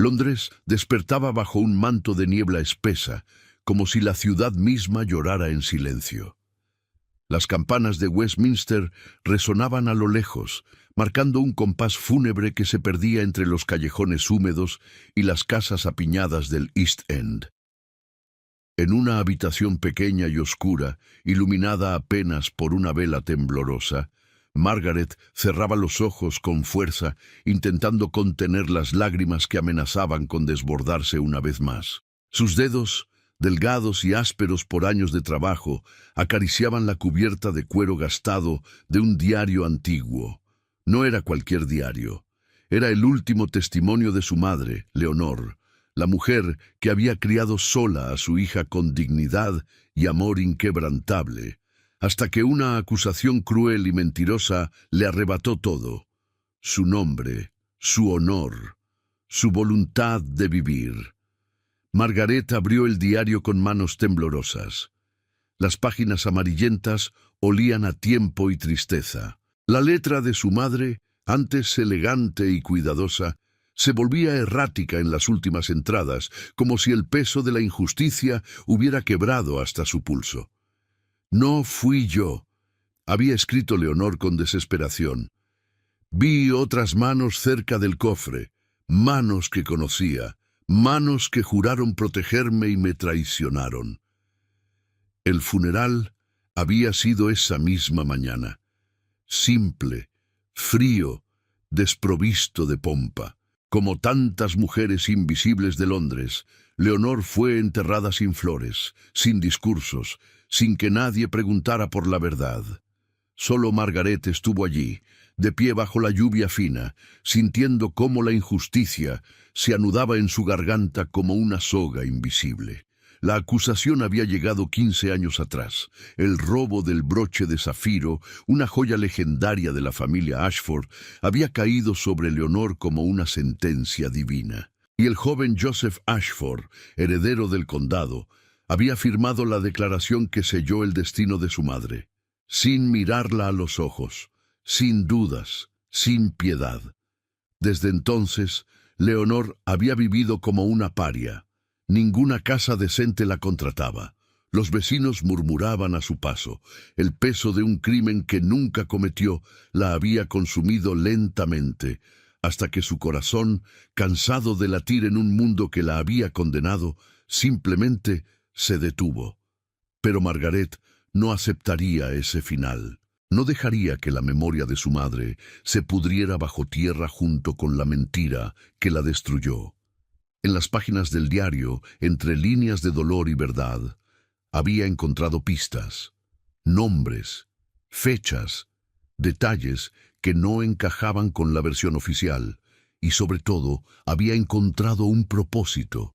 Londres despertaba bajo un manto de niebla espesa, como si la ciudad misma llorara en silencio. Las campanas de Westminster resonaban a lo lejos, marcando un compás fúnebre que se perdía entre los callejones húmedos y las casas apiñadas del East End. En una habitación pequeña y oscura, iluminada apenas por una vela temblorosa, Margaret cerraba los ojos con fuerza, intentando contener las lágrimas que amenazaban con desbordarse una vez más. Sus dedos, delgados y ásperos por años de trabajo, acariciaban la cubierta de cuero gastado de un diario antiguo. No era cualquier diario. Era el último testimonio de su madre, Leonor, la mujer que había criado sola a su hija con dignidad y amor inquebrantable, hasta que una acusación cruel y mentirosa le arrebató todo: su nombre, su honor, su voluntad de vivir. Margaret abrió el diario con manos temblorosas. Las páginas amarillentas olían a tiempo y tristeza. La letra de su madre, antes elegante y cuidadosa, se volvía errática en las últimas entradas, como si el peso de la injusticia hubiera quebrado hasta su pulso. «No fui yo», había escrito Leonor con desesperación. «Vi otras manos cerca del cofre, manos que conocía, manos que juraron protegerme y me traicionaron». El funeral había sido esa misma mañana. Simple, frío, desprovisto de pompa. Como tantas mujeres invisibles de Londres, Leonor fue enterrada sin flores, sin discursos, sin que nadie preguntara por la verdad. Solo Margaret estuvo allí, de pie bajo la lluvia fina, sintiendo cómo la injusticia se anudaba en su garganta como una soga invisible. La acusación había llegado 15 años atrás. El robo del broche de zafiro, una joya legendaria de la familia Ashford, había caído sobre Leonor como una sentencia divina. Y el joven Joseph Ashford, heredero del condado, había firmado la declaración que selló el destino de su madre. Sin mirarla a los ojos, sin dudas, sin piedad. Desde entonces, Leonor había vivido como una paria. Ninguna casa decente la contrataba. Los vecinos murmuraban a su paso. El peso de un crimen que nunca cometió la había consumido lentamente, hasta que su corazón, cansado de latir en un mundo que la había condenado, simplemente se detuvo. Pero Margaret no aceptaría ese final. No dejaría que la memoria de su madre se pudriera bajo tierra junto con la mentira que la destruyó. En las páginas del diario, entre líneas de dolor y verdad, había encontrado pistas, nombres, fechas, detalles que no encajaban con la versión oficial, y sobre todo había encontrado un propósito.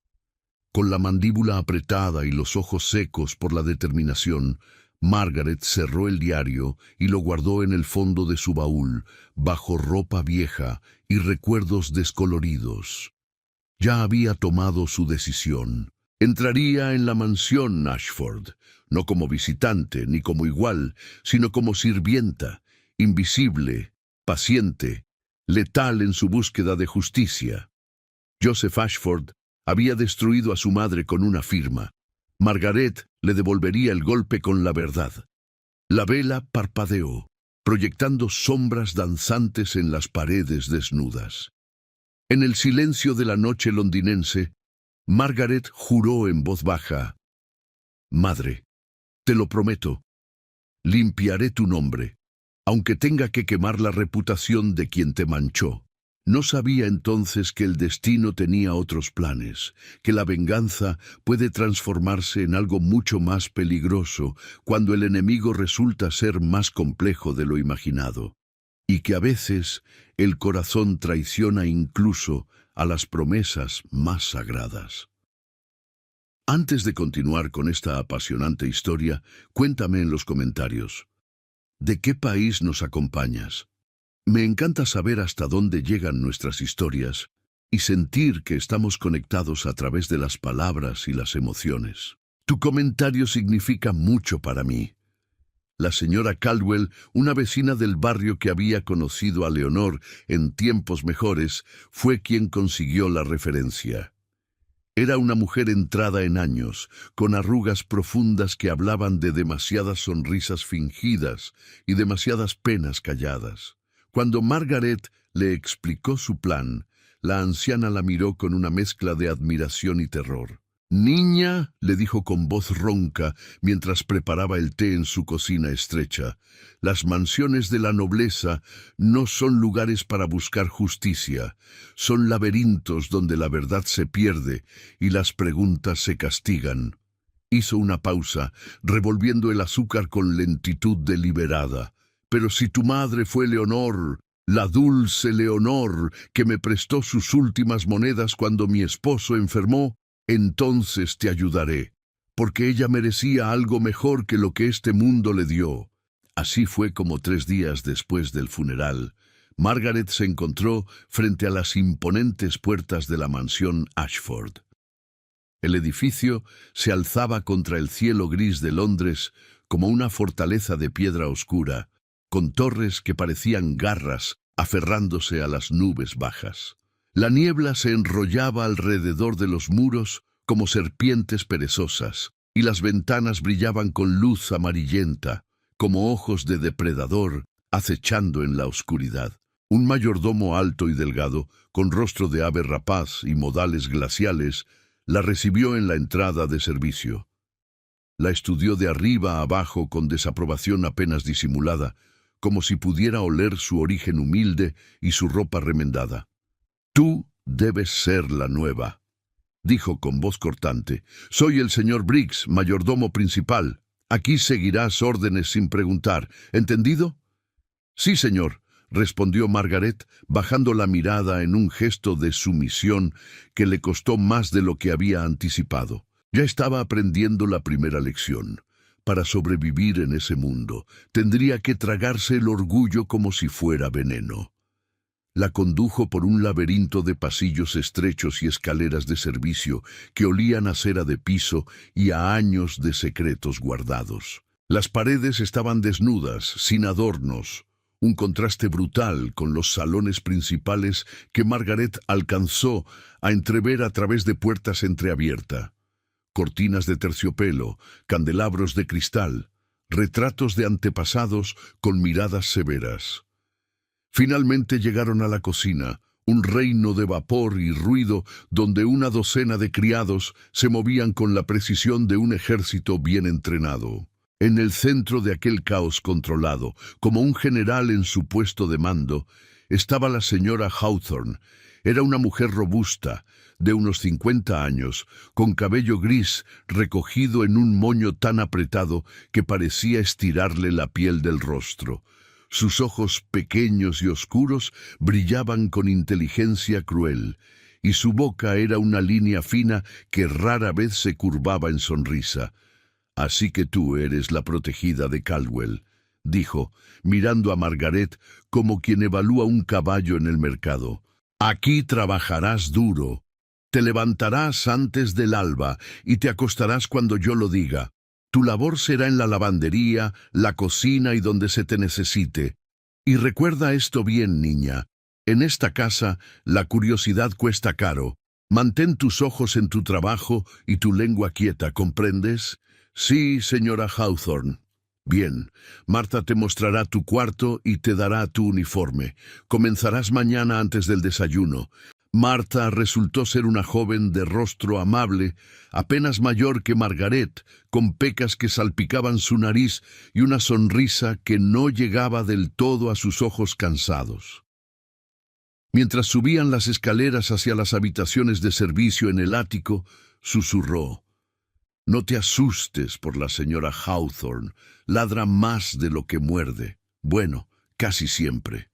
Con la mandíbula apretada y los ojos secos por la determinación, Margaret cerró el diario y lo guardó en el fondo de su baúl, bajo ropa vieja y recuerdos descoloridos. Ya había tomado su decisión. Entraría en la mansión Ashford, no como visitante ni como igual, sino como sirvienta, invisible, paciente, letal en su búsqueda de justicia. Joseph Ashford había destruido a su madre con una firma. Margaret le devolvería el golpe con la verdad. La vela parpadeó, proyectando sombras danzantes en las paredes desnudas. En el silencio de la noche londinense, Margaret juró en voz baja: «Madre, te lo prometo, limpiaré tu nombre, aunque tenga que quemar la reputación de quien te manchó». No sabía entonces que el destino tenía otros planes, que la venganza puede transformarse en algo mucho más peligroso cuando el enemigo resulta ser más complejo de lo imaginado, y que a veces el corazón traiciona incluso a las promesas más sagradas. Antes de continuar con esta apasionante historia, cuéntame en los comentarios: ¿de qué país nos acompañas? Me encanta saber hasta dónde llegan nuestras historias y sentir que estamos conectados a través de las palabras y las emociones. Tu comentario significa mucho para mí. La señora Caldwell, una vecina del barrio que había conocido a Leonor en tiempos mejores, fue quien consiguió la referencia. Era una mujer entrada en años, con arrugas profundas que hablaban de demasiadas sonrisas fingidas y demasiadas penas calladas. Cuando Margaret le explicó su plan, la anciana la miró con una mezcla de admiración y terror. «Niña», le dijo con voz ronca mientras preparaba el té en su cocina estrecha, «las mansiones de la nobleza no son lugares para buscar justicia, son laberintos donde la verdad se pierde y las preguntas se castigan». Hizo una pausa, revolviendo el azúcar con lentitud deliberada. «Pero si tu madre fue Leonor, la dulce Leonor, que me prestó sus últimas monedas cuando mi esposo enfermó, entonces te ayudaré, porque ella merecía algo mejor que lo que este mundo le dio». Así fue como 3 días después del funeral, Margaret se encontró frente a las imponentes puertas de la mansión Ashford. El edificio se alzaba contra el cielo gris de Londres como una fortaleza de piedra oscura, con torres que parecían garras aferrándose a las nubes bajas. La niebla se enrollaba alrededor de los muros como serpientes perezosas, y las ventanas brillaban con luz amarillenta, como ojos de depredador acechando en la oscuridad. Un mayordomo alto y delgado, con rostro de ave rapaz y modales glaciales, la recibió en la entrada de servicio. La estudió de arriba a abajo con desaprobación apenas disimulada, como si pudiera oler su origen humilde y su ropa remendada. «Tú debes ser la nueva», dijo con voz cortante. «Soy el señor Briggs, mayordomo principal. Aquí seguirás órdenes sin preguntar. ¿Entendido?» «Sí, señor», respondió Margaret, bajando la mirada en un gesto de sumisión que le costó más de lo que había anticipado. Ya estaba aprendiendo la primera lección. Para sobrevivir en ese mundo, tendría que tragarse el orgullo como si fuera veneno. La condujo por un laberinto de pasillos estrechos y escaleras de servicio que olían a cera de piso y a años de secretos guardados. Las paredes estaban desnudas, sin adornos, un contraste brutal con los salones principales que Margaret alcanzó a entrever a través de puertas entreabiertas. Cortinas de terciopelo, candelabros de cristal, retratos de antepasados con miradas severas. Finalmente llegaron a la cocina, un reino de vapor y ruido donde una docena de criados se movían con la precisión de un ejército bien entrenado. En el centro de aquel caos controlado, como un general en su puesto de mando, estaba la señora Hawthorne. Era una mujer robusta, de unos 50 años, con cabello gris recogido en un moño tan apretado que parecía estirarle la piel del rostro. Sus ojos pequeños y oscuros brillaban con inteligencia cruel, y su boca era una línea fina que rara vez se curvaba en sonrisa. «Así que tú eres la protegida de Caldwell», dijo, mirando a Margaret como quien evalúa un caballo en el mercado. «Aquí trabajarás duro. Te levantarás antes del alba y te acostarás cuando yo lo diga. Tu labor será en la lavandería, la cocina y donde se te necesite. Y recuerda esto bien, niña. En esta casa, la curiosidad cuesta caro. Mantén tus ojos en tu trabajo y tu lengua quieta, ¿comprendes?» «Sí, señora Hawthorne». «Bien, Marta te mostrará tu cuarto y te dará tu uniforme. Comenzarás mañana antes del desayuno». Marta resultó ser una joven de rostro amable, apenas mayor que Margaret, con pecas que salpicaban su nariz y una sonrisa que no llegaba del todo a sus ojos cansados. Mientras subían las escaleras hacia las habitaciones de servicio en el ático, susurró: «No te asustes por la señora Hawthorne, ladra más de lo que muerde. Bueno, casi siempre».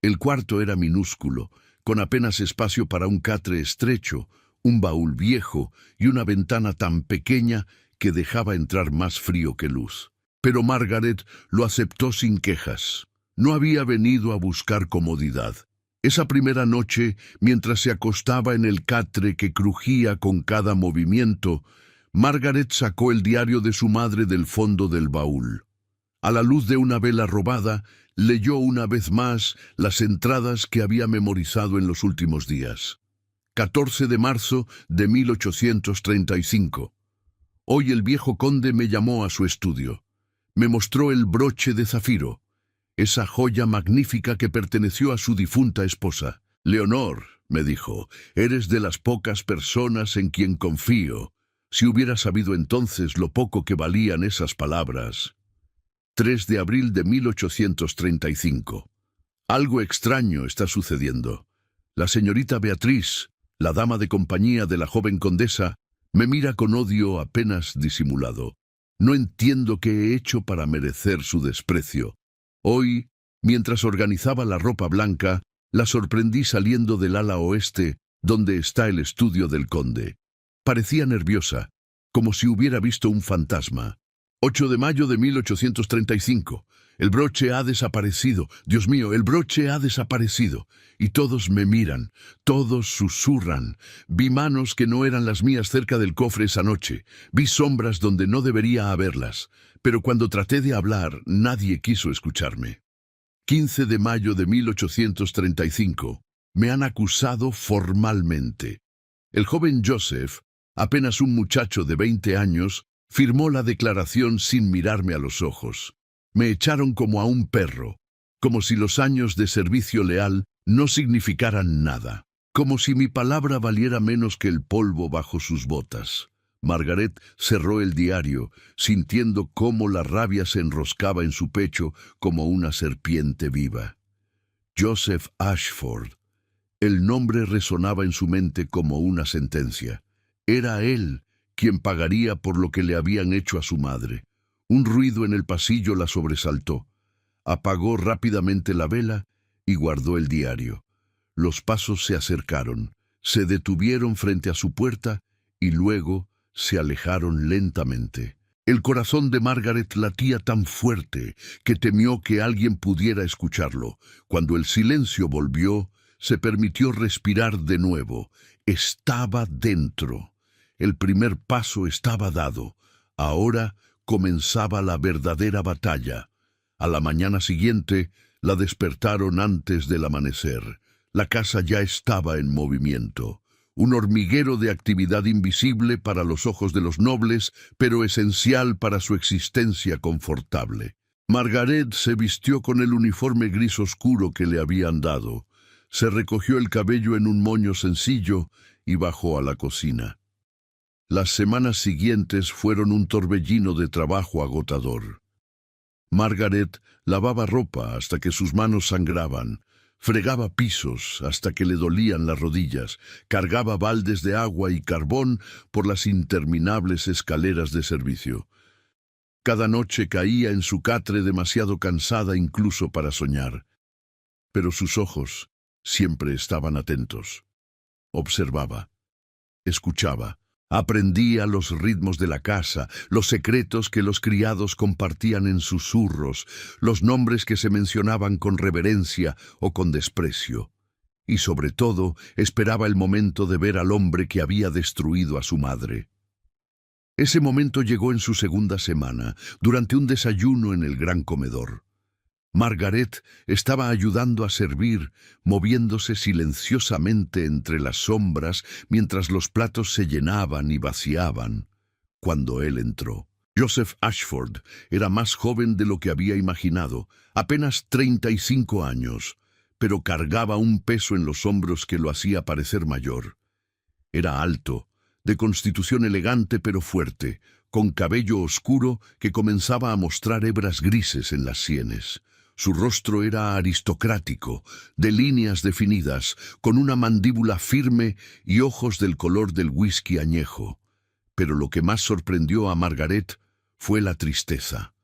El cuarto era minúsculo, con apenas espacio para un catre estrecho, un baúl viejo y una ventana tan pequeña que dejaba entrar más frío que luz. Pero Margaret lo aceptó sin quejas. No había venido a buscar comodidad. Esa primera noche, mientras se acostaba en el catre que crujía con cada movimiento, Margaret sacó el diario de su madre del fondo del baúl. A la luz de una vela robada, leyó una vez más las entradas que había memorizado en los últimos días. 14 de marzo de 1835. Hoy el viejo conde me llamó a su estudio. Me mostró el broche de zafiro, esa joya magnífica que perteneció a su difunta esposa. Leonor, me dijo, eres de las pocas personas en quien confío. Si hubiera sabido entonces lo poco que valían esas palabras. 3 de abril de 1835. Algo extraño está sucediendo. La señorita Beatriz, la dama de compañía de la joven condesa, me mira con odio apenas disimulado. No entiendo qué he hecho para merecer su desprecio. Hoy, mientras organizaba la ropa blanca, la sorprendí saliendo del ala oeste, donde está el estudio del conde. Parecía nerviosa, como si hubiera visto un fantasma. 8 de mayo de 1835. El broche ha desaparecido. Dios mío, el broche ha desaparecido. Y todos me miran, todos susurran. Vi manos que no eran las mías cerca del cofre esa noche. Vi sombras donde no debería haberlas. Pero cuando traté de hablar, nadie quiso escucharme. 15 de mayo de 1835. Me han acusado formalmente. El joven Joseph, apenas un muchacho de 20 años, firmó la declaración sin mirarme a los ojos. Me echaron como a un perro, como si los años de servicio leal no significaran nada, como si mi palabra valiera menos que el polvo bajo sus botas. Margaret cerró el diario, sintiendo cómo la rabia se enroscaba en su pecho como una serpiente viva. Joseph Ashford. El nombre resonaba en su mente como una sentencia. Era él quien pagaría por lo que le habían hecho a su madre. Un ruido en el pasillo la sobresaltó. Apagó rápidamente la vela y guardó el diario. Los pasos se acercaron, se detuvieron frente a su puerta y luego se alejaron lentamente. El corazón de Margaret latía tan fuerte que temió que alguien pudiera escucharlo. Cuando el silencio volvió, se permitió respirar de nuevo. Estaba dentro. El primer paso estaba dado. Ahora comenzaba la verdadera batalla. A la mañana siguiente la despertaron antes del amanecer. La casa ya estaba en movimiento. Un hormiguero de actividad invisible para los ojos de los nobles, pero esencial para su existencia confortable. Margaret se vistió con el uniforme gris oscuro que le habían dado. Se recogió el cabello en un moño sencillo y bajó a la cocina. Las semanas siguientes fueron un torbellino de trabajo agotador. Margaret lavaba ropa hasta que sus manos sangraban, fregaba pisos hasta que le dolían las rodillas, cargaba baldes de agua y carbón por las interminables escaleras de servicio. Cada noche caía en su catre demasiado cansada incluso para soñar. Pero sus ojos siempre estaban atentos. Observaba, escuchaba. Aprendía los ritmos de la casa, los secretos que los criados compartían en susurros, los nombres que se mencionaban con reverencia o con desprecio. Y sobre todo, esperaba el momento de ver al hombre que había destruido a su madre. Ese momento llegó en su segunda semana, durante un desayuno en el gran comedor. Margaret estaba ayudando a servir, moviéndose silenciosamente entre las sombras mientras los platos se llenaban y vaciaban. Cuando él entró, Joseph Ashford era más joven de lo que había imaginado, apenas 35 años, pero cargaba un peso en los hombros que lo hacía parecer mayor. Era alto, de constitución elegante pero fuerte, con cabello oscuro que comenzaba a mostrar hebras grises en las sienes. Su rostro era aristocrático, de líneas definidas, con una mandíbula firme y ojos del color del whisky añejo. Pero lo que más sorprendió a Margaret fue la tristeza.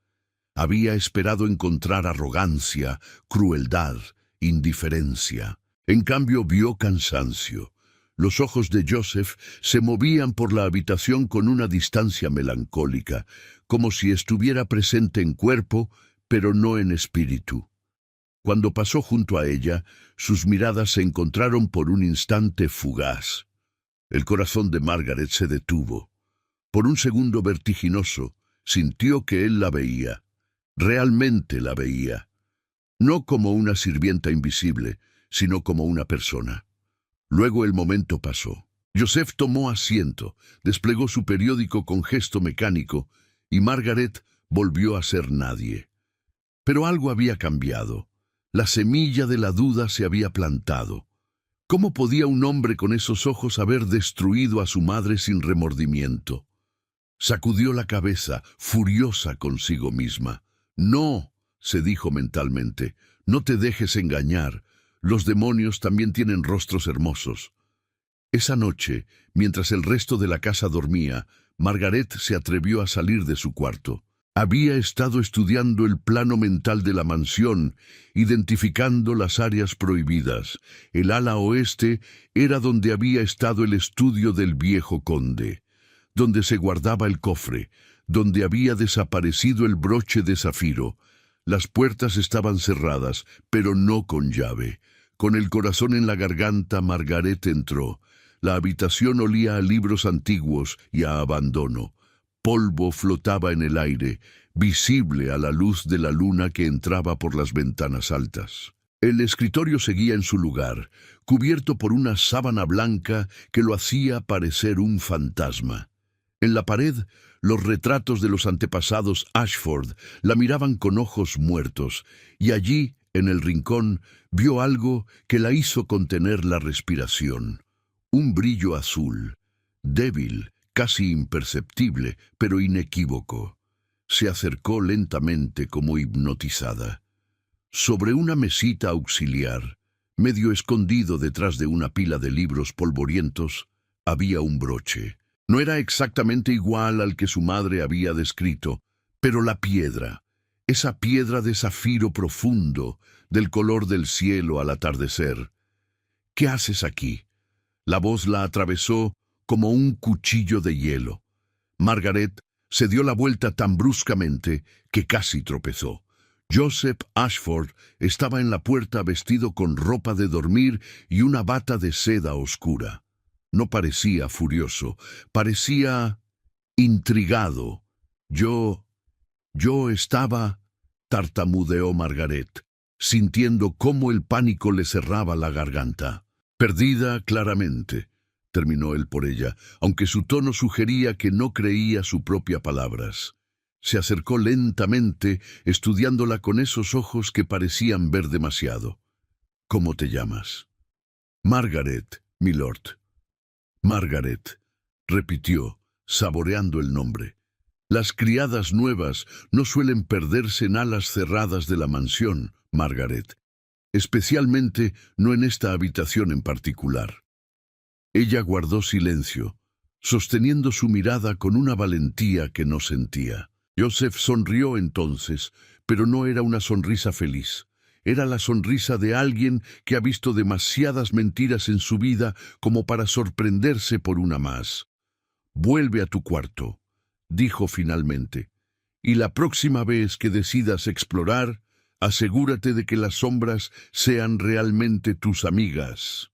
Había esperado encontrar arrogancia, crueldad, indiferencia. En cambio vio cansancio. Los ojos de Joseph se movían por la habitación con una distancia melancólica, como si estuviera presente en cuerpo, pero no en espíritu. Cuando pasó junto a ella, sus miradas se encontraron por un instante fugaz. El corazón de Margaret se detuvo. Por un segundo vertiginoso, sintió que él la veía. Realmente la veía, no como una sirvienta invisible, sino como una persona. Luego el momento pasó. Joseph tomó asiento, desplegó su periódico con gesto mecánico, y Margaret volvió a ser nadie. Pero algo había cambiado. La semilla de la duda se había plantado. ¿Cómo podía un hombre con esos ojos haber destruido a su madre sin remordimiento? Sacudió la cabeza, furiosa consigo misma. «No», se dijo mentalmente, «no te dejes engañar. Los demonios también tienen rostros hermosos». Esa noche, mientras el resto de la casa dormía, Margaret se atrevió a salir de su cuarto. Había estado estudiando el plano mental de la mansión, identificando las áreas prohibidas. El ala oeste era donde había estado el estudio del viejo conde, donde se guardaba el cofre, donde había desaparecido el broche de zafiro. Las puertas estaban cerradas, pero no con llave. Con el corazón en la garganta, Margaret entró. La habitación olía a libros antiguos y a abandono. Polvo flotaba en el aire, visible a la luz de la luna que entraba por las ventanas altas. El escritorio seguía en su lugar, cubierto por una sábana blanca que lo hacía parecer un fantasma. En la pared, los retratos de los antepasados Ashford la miraban con ojos muertos, y allí, en el rincón, vio algo que la hizo contener la respiración. Un brillo azul, débil, casi imperceptible, pero inequívoco. Se acercó lentamente como hipnotizada. Sobre una mesita auxiliar, medio escondido detrás de una pila de libros polvorientos, había un broche. No era exactamente igual al que su madre había descrito, pero la piedra, esa piedra de zafiro profundo, del color del cielo al atardecer. «¿Qué haces aquí?». La voz la atravesó como un cuchillo de hielo. Margaret se dio la vuelta tan bruscamente que casi tropezó. Joseph Ashford estaba en la puerta vestido con ropa de dormir y una bata de seda oscura. No parecía furioso, parecía intrigado. Yo estaba, tartamudeó Margaret, sintiendo cómo el pánico le cerraba la garganta. Perdida claramente, terminó él por ella, aunque su tono sugería que no creía sus propias palabras. Se acercó lentamente, estudiándola con esos ojos que parecían ver demasiado. «¿Cómo te llamas?» «Margaret, milord». «Margaret», repitió, saboreando el nombre. «Las criadas nuevas no suelen perderse en alas cerradas de la mansión, Margaret. Especialmente no en esta habitación en particular». Ella guardó silencio, sosteniendo su mirada con una valentía que no sentía. Joseph sonrió entonces, pero no era una sonrisa feliz. Era la sonrisa de alguien que ha visto demasiadas mentiras en su vida como para sorprenderse por una más. «Vuelve a tu cuarto», dijo finalmente, «y la próxima vez que decidas explorar, asegúrate de que las sombras sean realmente tus amigas».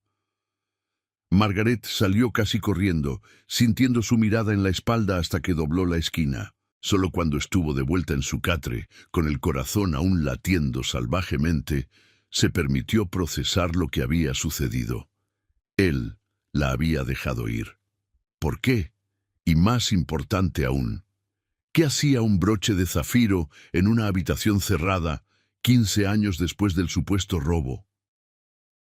Margaret salió casi corriendo, sintiendo su mirada en la espalda hasta que dobló la esquina. Solo cuando estuvo de vuelta en su catre, con el corazón aún latiendo salvajemente, se permitió procesar lo que había sucedido. Él la había dejado ir. ¿Por qué? Y más importante aún, ¿qué hacía un broche de zafiro en una habitación cerrada 15 años después del supuesto robo?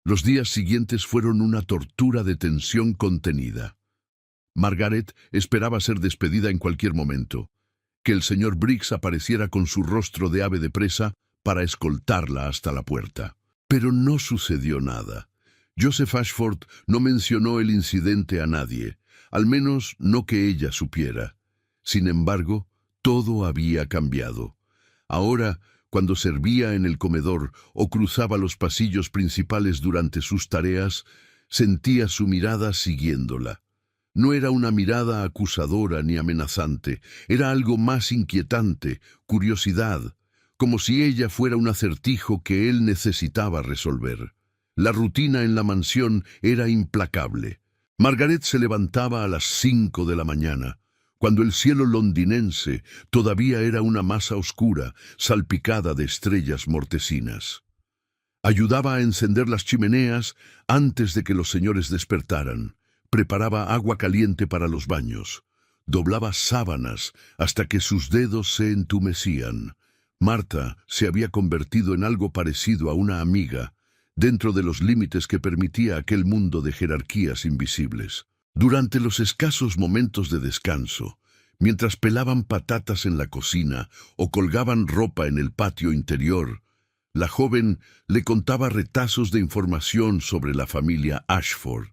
Los días siguientes fueron una tortura de tensión contenida. Margaret esperaba ser despedida en cualquier momento, que el señor Briggs apareciera con su rostro de ave de presa para escoltarla hasta la puerta. Pero no sucedió nada. Joseph Ashford no mencionó el incidente a nadie, al menos no que ella supiera. Sin embargo, todo había cambiado. Ahora, cuando servía en el comedor o cruzaba los pasillos principales durante sus tareas, sentía su mirada siguiéndola. No era una mirada acusadora ni amenazante, era algo más inquietante, curiosidad, como si ella fuera un acertijo que él necesitaba resolver. La rutina en la mansión era implacable. Margaret se levantaba a las 5 de la mañana. cuando el cielo londinense todavía era una masa oscura, salpicada de estrellas mortecinas. Ayudaba a encender las chimeneas antes de que los señores despertaran, preparaba agua caliente para los baños, doblaba sábanas hasta que sus dedos se entumecían. Marta se había convertido en algo parecido a una amiga, dentro de los límites que permitía aquel mundo de jerarquías invisibles. Durante los escasos momentos de descanso, mientras pelaban patatas en la cocina o colgaban ropa en el patio interior, la joven le contaba retazos de información sobre la familia Ashford.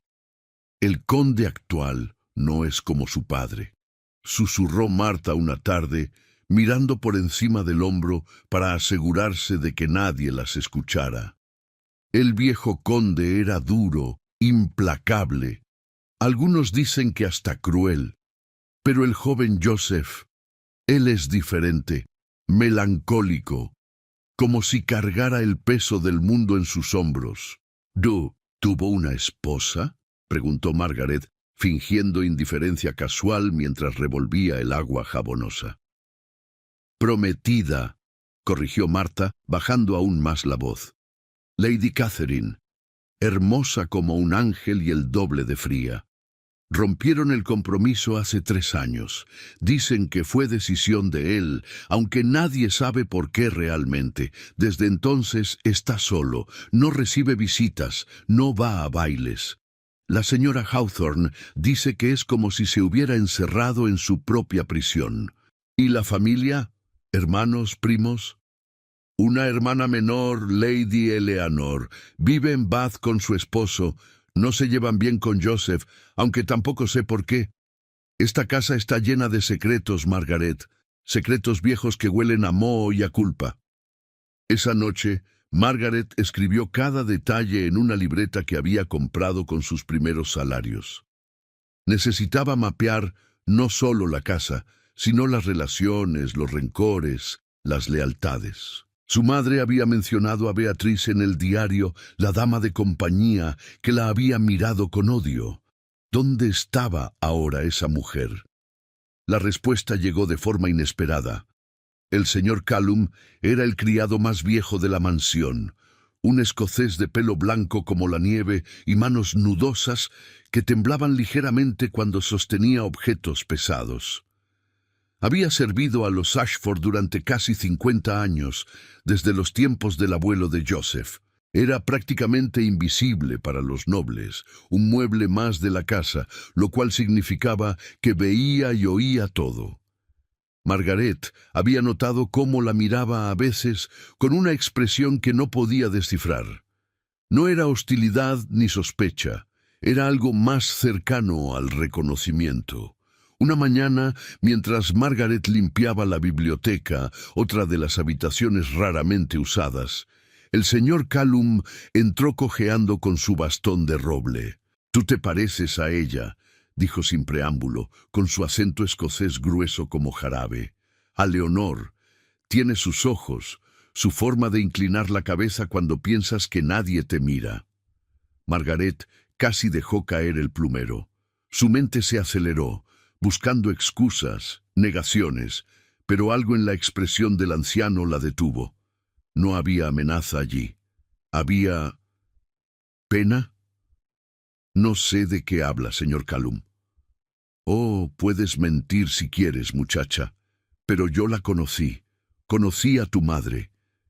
«El conde actual no es como su padre», susurró Marta una tarde, mirando por encima del hombro para asegurarse de que nadie las escuchara. El viejo conde era duro, implacable. Algunos dicen que hasta cruel. Pero el joven Joseph, él es diferente, melancólico, como si cargara el peso del mundo en sus hombros. ¿Tuvo una esposa?, preguntó Margaret, fingiendo indiferencia casual mientras revolvía el agua jabonosa. «Prometida», corrigió Marta, bajando aún más la voz. «Lady Catherine, hermosa como un ángel y el doble de fría. Rompieron el compromiso hace 3 años. Dicen que fue decisión de él, aunque nadie sabe por qué realmente. Desde entonces está solo, no recibe visitas, no va a bailes. La señora Hawthorne dice que es como si se hubiera encerrado en su propia prisión. ¿Y la familia? ¿Hermanos, primos?» «Una hermana menor, Lady Eleanor, vive en Bath con su esposo. No se llevan bien con Joseph, aunque tampoco sé por qué. Esta casa está llena de secretos, Margaret, secretos viejos que huelen a moho y a culpa». Esa noche, Margaret escribió cada detalle en una libreta que había comprado con sus primeros salarios. Necesitaba mapear no solo la casa, sino las relaciones, los rencores, las lealtades. Su madre había mencionado a Beatriz en el diario, la dama de compañía, que la había mirado con odio. ¿Dónde estaba ahora esa mujer? La respuesta llegó de forma inesperada. El señor Callum era el criado más viejo de la mansión, un escocés de pelo blanco como la nieve y manos nudosas que temblaban ligeramente cuando sostenía objetos pesados. Había servido a los Ashford durante casi 50 años, desde los tiempos del abuelo de Joseph. Era prácticamente invisible para los nobles, un mueble más de la casa, lo cual significaba que veía y oía todo. Margaret había notado cómo la miraba a veces con una expresión que no podía descifrar. No era hostilidad ni sospecha, era algo más cercano al reconocimiento. Una mañana, mientras Margaret limpiaba la biblioteca, otra de las habitaciones raramente usadas, el señor Callum entró cojeando con su bastón de roble. «Tú te pareces a ella», dijo sin preámbulo, con su acento escocés grueso como jarabe. «A Leonor. Tiene sus ojos, su forma de inclinar la cabeza cuando piensas que nadie te mira». Margaret casi dejó caer el plumero. Su mente se aceleró, buscando excusas, negaciones, pero algo en la expresión del anciano la detuvo. No había amenaza allí. ¿Había pena? «No sé de qué habla, señor Callum». «Oh, puedes mentir si quieres, muchacha, pero yo la conocí. Conocí a tu madre.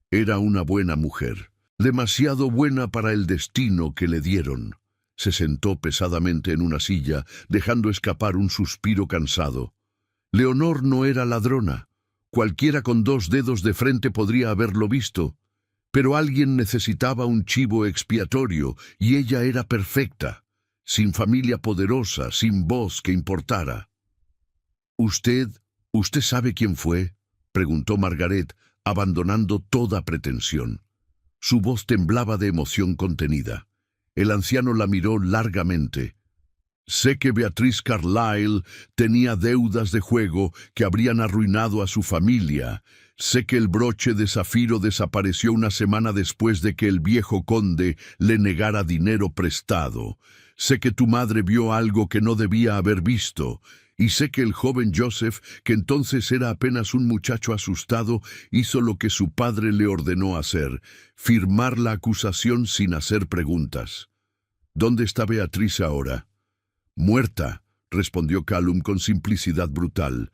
Era una buena mujer, demasiado buena para el destino que le dieron». Se sentó pesadamente en una silla, dejando escapar un suspiro cansado. «Leonor no era ladrona. Cualquiera con 2 dedos de frente podría haberlo visto. Pero alguien necesitaba un chivo expiatorio, y ella era perfecta, sin familia poderosa, sin voz que importara». «¿Usted sabe quién fue?», preguntó Margaret, abandonando toda pretensión. Su voz temblaba de emoción contenida. El anciano la miró largamente. «Sé que Beatriz Carlyle tenía deudas de juego que habrían arruinado a su familia. Sé que el broche de zafiro desapareció una semana después de que el viejo conde le negara dinero prestado. Sé que tu madre vio algo que no debía haber visto, y sé que el joven Joseph, que entonces era apenas un muchacho asustado, hizo lo que su padre le ordenó hacer, firmar la acusación sin hacer preguntas. ¿Dónde está Beatriz ahora? Muerta, respondió Callum con simplicidad brutal.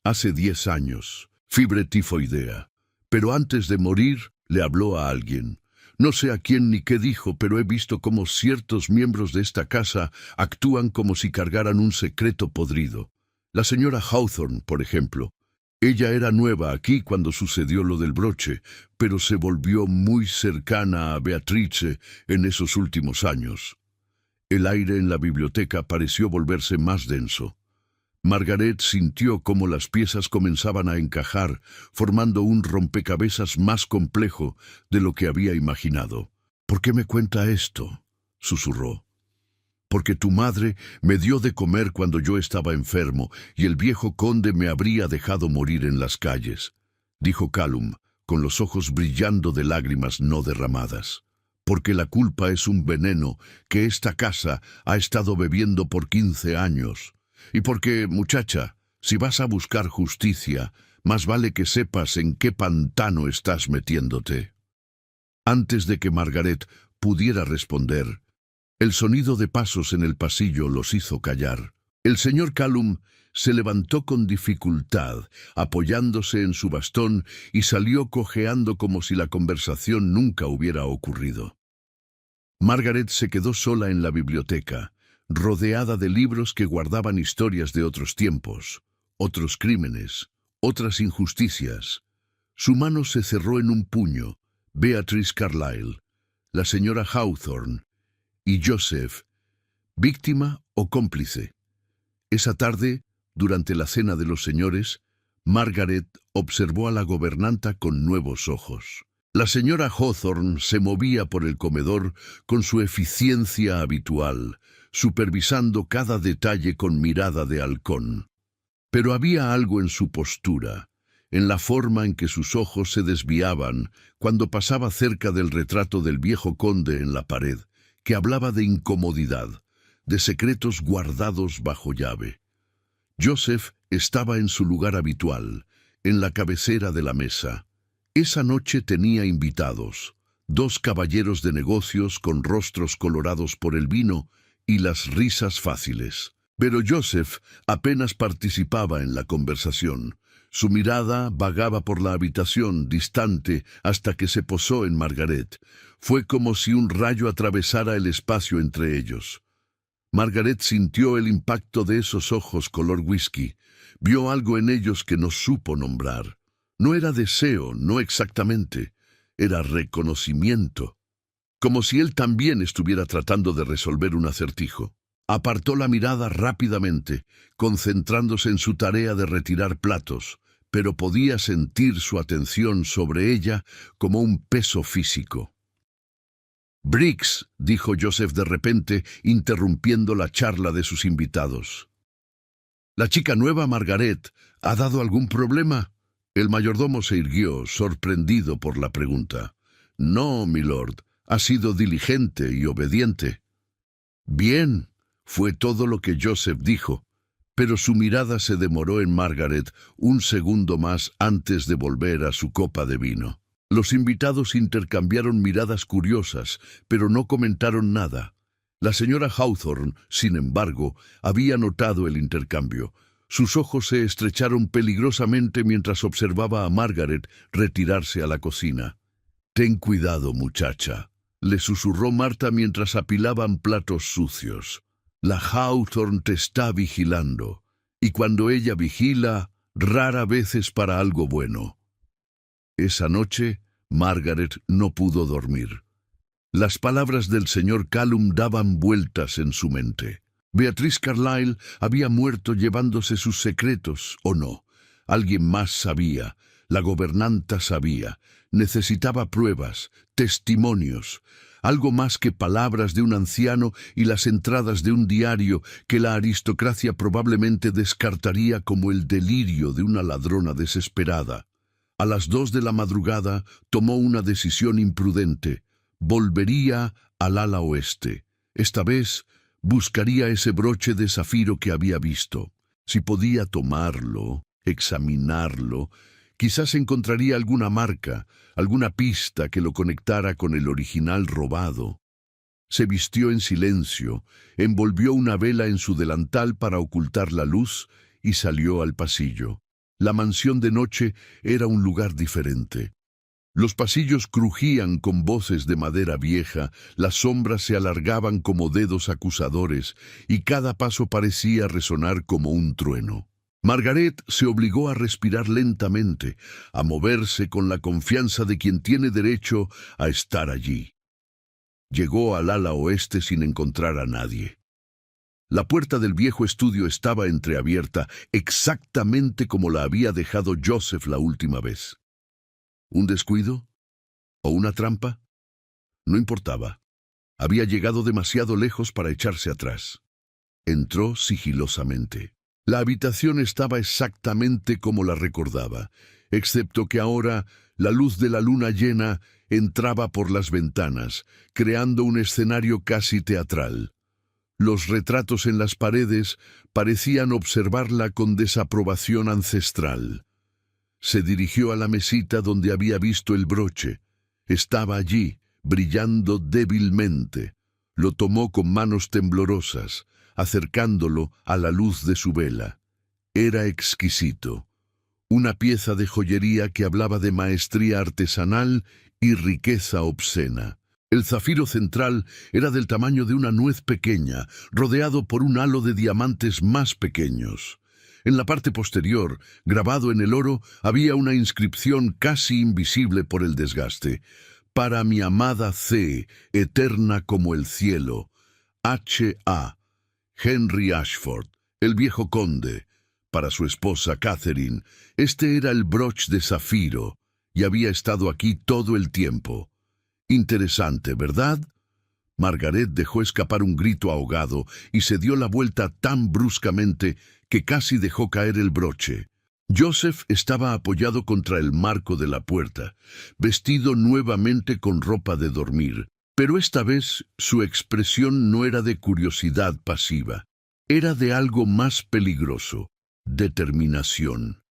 Hace 10 años, fiebre tifoidea. Pero antes de morir, le habló a alguien. No sé a quién ni qué dijo, pero he visto cómo ciertos miembros de esta casa actúan como si cargaran un secreto podrido. La señora Hawthorne, por ejemplo. Ella era nueva aquí cuando sucedió lo del broche, pero se volvió muy cercana a Beatrice en esos últimos años. El aire en la biblioteca pareció volverse más denso. Margaret sintió cómo las piezas comenzaban a encajar, formando un rompecabezas más complejo de lo que había imaginado. ¿Por qué me cuenta esto?, susurró. Porque tu madre me dio de comer cuando yo estaba enfermo y el viejo conde me habría dejado morir en las calles, dijo Callum, con los ojos brillando de lágrimas no derramadas. Porque la culpa es un veneno que esta casa ha estado bebiendo por 15 años. Y porque, muchacha, si vas a buscar justicia, más vale que sepas en qué pantano estás metiéndote. Antes de que Margaret pudiera responder, el sonido de pasos en el pasillo los hizo callar. El señor Callum se levantó con dificultad, apoyándose en su bastón, y salió cojeando como si la conversación nunca hubiera ocurrido. Margaret se quedó sola en la biblioteca, rodeada de libros que guardaban historias de otros tiempos, otros crímenes, otras injusticias. Su mano se cerró en un puño. Beatrice Carlyle, la señora Hawthorne y Joseph, víctima o cómplice. Esa tarde, durante la cena de los señores, Margaret observó a la gobernanta con nuevos ojos. La señora Hawthorne se movía por el comedor con su eficiencia habitual, supervisando cada detalle con mirada de halcón. Pero había algo en su postura, en la forma en que sus ojos se desviaban cuando pasaba cerca del retrato del viejo conde en la pared, que hablaba de incomodidad, de secretos guardados bajo llave. Joseph estaba en su lugar habitual, en la cabecera de la mesa. Esa noche tenía invitados, 2 caballeros de negocios con rostros colorados por el vino y las risas fáciles. Pero Joseph apenas participaba en la conversación. Su mirada vagaba por la habitación, distante, hasta que se posó en Margaret. Fue como si un rayo atravesara el espacio entre ellos. Margaret sintió el impacto de esos ojos color whisky. Vio algo en ellos que no supo nombrar. No era deseo, no exactamente. Era reconocimiento. Como si él también estuviera tratando de resolver un acertijo. Apartó la mirada rápidamente, concentrándose en su tarea de retirar platos, pero podía sentir su atención sobre ella como un peso físico. «Briggs», dijo Joseph de repente, interrumpiendo la charla de sus invitados. «¿La chica nueva, Margaret, ha dado algún problema?» El mayordomo se irguió, sorprendido por la pregunta. «No, milord, ha sido diligente y obediente». «Bien», fue todo lo que Joseph dijo, pero su mirada se demoró en Margaret un segundo más antes de volver a su copa de vino. Los invitados intercambiaron miradas curiosas, pero no comentaron nada. La señora Hawthorne, sin embargo, había notado el intercambio. Sus ojos se estrecharon peligrosamente mientras observaba a Margaret retirarse a la cocina. «Ten cuidado, muchacha», le susurró Marta mientras apilaban platos sucios. «La Hawthorne te está vigilando, y cuando ella vigila, rara vez es para algo bueno». Esa noche, Margaret no pudo dormir. Las palabras del señor Callum daban vueltas en su mente. Beatrice Carlyle había muerto llevándose sus secretos, ¿o no? Alguien más sabía, la gobernanta sabía. Necesitaba pruebas, testimonios, algo más que palabras de un anciano y las entradas de un diario que la aristocracia probablemente descartaría como el delirio de una ladrona desesperada. A las 2 de la madrugada tomó una decisión imprudente. Volvería al ala oeste. Esta vez Buscaría ese broche de zafiro que había visto. Si podía tomarlo, examinarlo, quizás encontraría alguna marca, alguna pista que lo conectara con el original robado. Se vistió en silencio, envolvió una vela en su delantal para ocultar la luz y salió al pasillo. La mansión de noche era un lugar diferente. Los pasillos crujían con voces de madera vieja, las sombras se alargaban como dedos acusadores y cada paso parecía resonar como un trueno. Margaret se obligó a respirar lentamente, a moverse con la confianza de quien tiene derecho a estar allí. Llegó al ala oeste sin encontrar a nadie. La puerta del viejo estudio estaba entreabierta, exactamente como la había dejado Joseph la última vez. ¿Un descuido? ¿O una trampa? No importaba. Había llegado demasiado lejos para echarse atrás. Entró sigilosamente. La habitación estaba exactamente como la recordaba, excepto que ahora la luz de la luna llena entraba por las ventanas, creando un escenario casi teatral. Los retratos en las paredes parecían observarla con desaprobación ancestral. Se dirigió a la mesita donde había visto el broche. Estaba allí, brillando débilmente. Lo tomó con manos temblorosas, acercándolo a la luz de su vela. Era exquisito. Una pieza de joyería que hablaba de maestría artesanal y riqueza obscena. El zafiro central era del tamaño de una nuez pequeña, rodeado por un halo de diamantes más pequeños. En la parte posterior, grabado en el oro, había una inscripción casi invisible por el desgaste. Para mi amada C, eterna como el cielo. H.A. Henry Ashford, el viejo conde. Para su esposa Catherine, este era el broche de zafiro, y había estado aquí todo el tiempo. Interesante, ¿verdad? Margaret dejó escapar un grito ahogado y se dio la vuelta tan bruscamente que casi dejó caer el broche. Joseph estaba apoyado contra el marco de la puerta, vestido nuevamente con ropa de dormir, pero esta vez su expresión no era de curiosidad pasiva, era de algo más peligroso, determinación.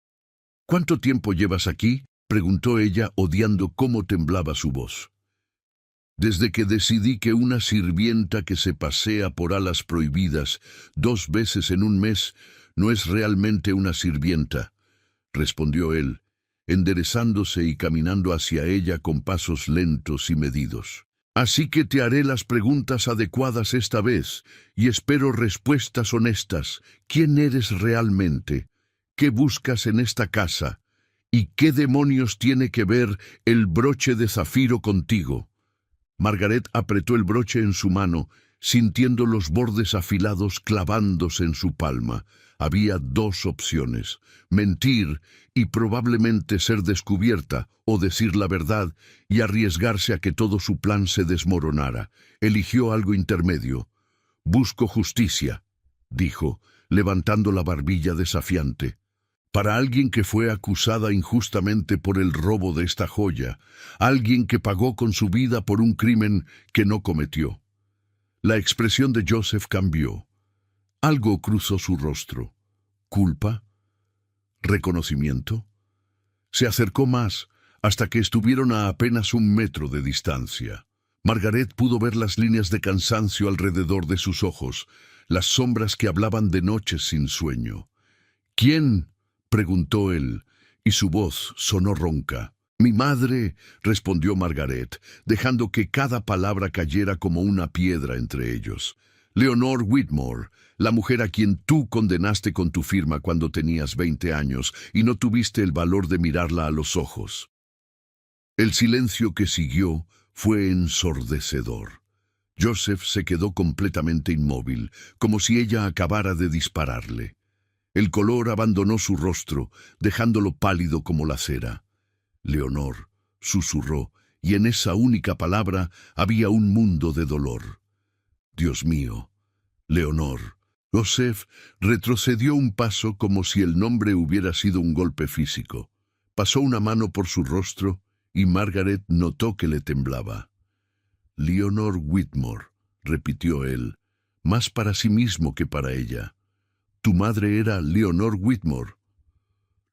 ¿Cuánto tiempo llevas aquí?, preguntó ella, odiando cómo temblaba su voz. Desde que decidí que una sirvienta que se pasea por alas prohibidas 2 veces en un mes no es realmente una sirvienta, respondió él, enderezándose y caminando hacia ella con pasos lentos y medidos. Así que te haré las preguntas adecuadas esta vez, y espero respuestas honestas. ¿Quién eres realmente? ¿Qué buscas en esta casa? ¿Y qué demonios tiene que ver el broche de zafiro contigo? Margaret apretó el broche en su mano, sintiendo los bordes afilados clavándose en su palma. Había 2 opciones: mentir y probablemente ser descubierta, o decir la verdad y arriesgarse a que todo su plan se desmoronara. Eligió algo intermedio. «Busco justicia», dijo, levantando la barbilla desafiante. Para alguien que fue acusada injustamente por el robo de esta joya, alguien que pagó con su vida por un crimen que no cometió. La expresión de Joseph cambió. Algo cruzó su rostro. ¿Culpa? ¿Reconocimiento? Se acercó más, hasta que estuvieron a apenas 1 metro de distancia. Margaret pudo ver las líneas de cansancio alrededor de sus ojos, las sombras que hablaban de noches sin sueño. «¿Quién?», preguntó él, y su voz sonó ronca. «Mi madre», respondió Margaret, dejando que cada palabra cayera como una piedra entre ellos. «Leonor Whitmore, la mujer a quien tú condenaste con tu firma cuando tenías 20 años y no tuviste el valor de mirarla a los ojos». El silencio que siguió fue ensordecedor. Joseph se quedó completamente inmóvil, como si ella acabara de dispararle. El color abandonó su rostro, dejándolo pálido como la cera. «Leonor», susurró, y en esa única palabra había un mundo de dolor. «Dios mío, Leonor». Joseph retrocedió un paso como si el nombre hubiera sido un golpe físico. Pasó una mano por su rostro y Margaret notó que le temblaba. «Leonor Whitmore», repitió él, más para sí mismo que para ella. Tu madre era Leonor Whitmore.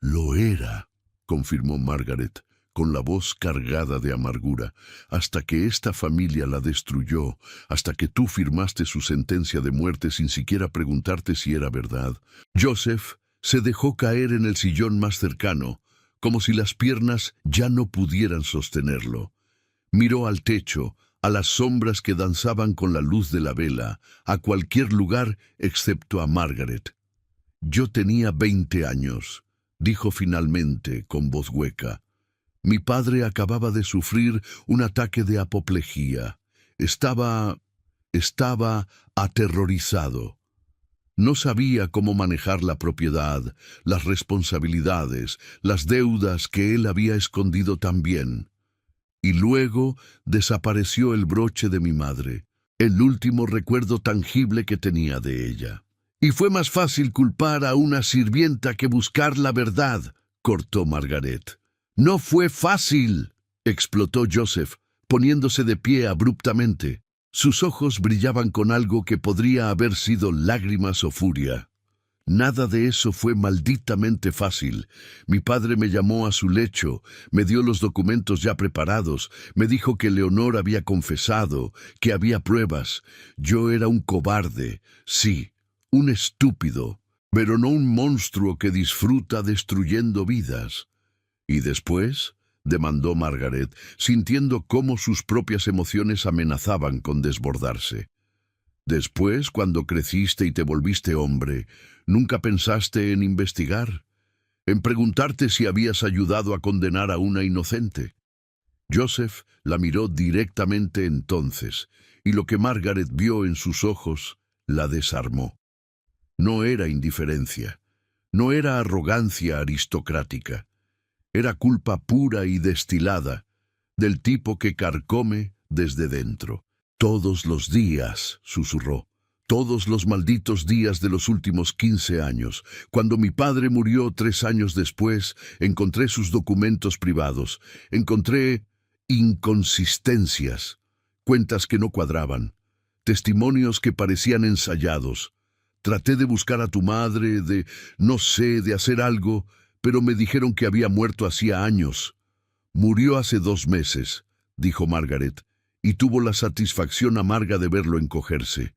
Lo era, confirmó Margaret, con la voz cargada de amargura, hasta que esta familia la destruyó, hasta que tú firmaste su sentencia de muerte sin siquiera preguntarte si era verdad. Joseph se dejó caer en el sillón más cercano, como si las piernas ya no pudieran sostenerlo. Miró al techo, a las sombras que danzaban con la luz de la vela, a cualquier lugar excepto a Margaret. Yo tenía 20 años, dijo finalmente con voz hueca. Mi padre acababa de sufrir un ataque de apoplejía. Estaba aterrorizado. No sabía cómo manejar la propiedad, las responsabilidades, las deudas que él había escondido tan bien. Y luego desapareció el broche de mi madre, el último recuerdo tangible que tenía de ella. Y fue más fácil culpar a una sirvienta que buscar la verdad, cortó Margaret. No fue fácil, explotó Joseph, poniéndose de pie abruptamente. Sus ojos brillaban con algo que podría haber sido lágrimas o furia. Nada de eso fue malditamente fácil. Mi padre me llamó a su lecho, me dio los documentos ya preparados, me dijo que Leonor había confesado, que había pruebas. Yo era un cobarde, sí, un estúpido, pero no un monstruo que disfruta destruyendo vidas. ¿Y después?, demandó Margaret, sintiendo cómo sus propias emociones amenazaban con desbordarse. Después, cuando creciste y te volviste hombre, ¿nunca pensaste en investigar? ¿En preguntarte si habías ayudado a condenar a una inocente? Joseph la miró directamente entonces, y lo que Margaret vio en sus ojos la desarmó. No era indiferencia, no era arrogancia aristocrática. Era culpa pura y destilada, del tipo que carcome desde dentro. Todos los días, susurró, todos los malditos días de los últimos 15 años. Cuando mi padre murió 3 años después, encontré sus documentos privados. Encontré inconsistencias, cuentas que no cuadraban, testimonios que parecían ensayados. Traté de buscar a tu madre, de hacer algo, pero me dijeron que había muerto hacía años. Murió hace 2 meses, dijo Margaret, y tuvo la satisfacción amarga de verlo encogerse.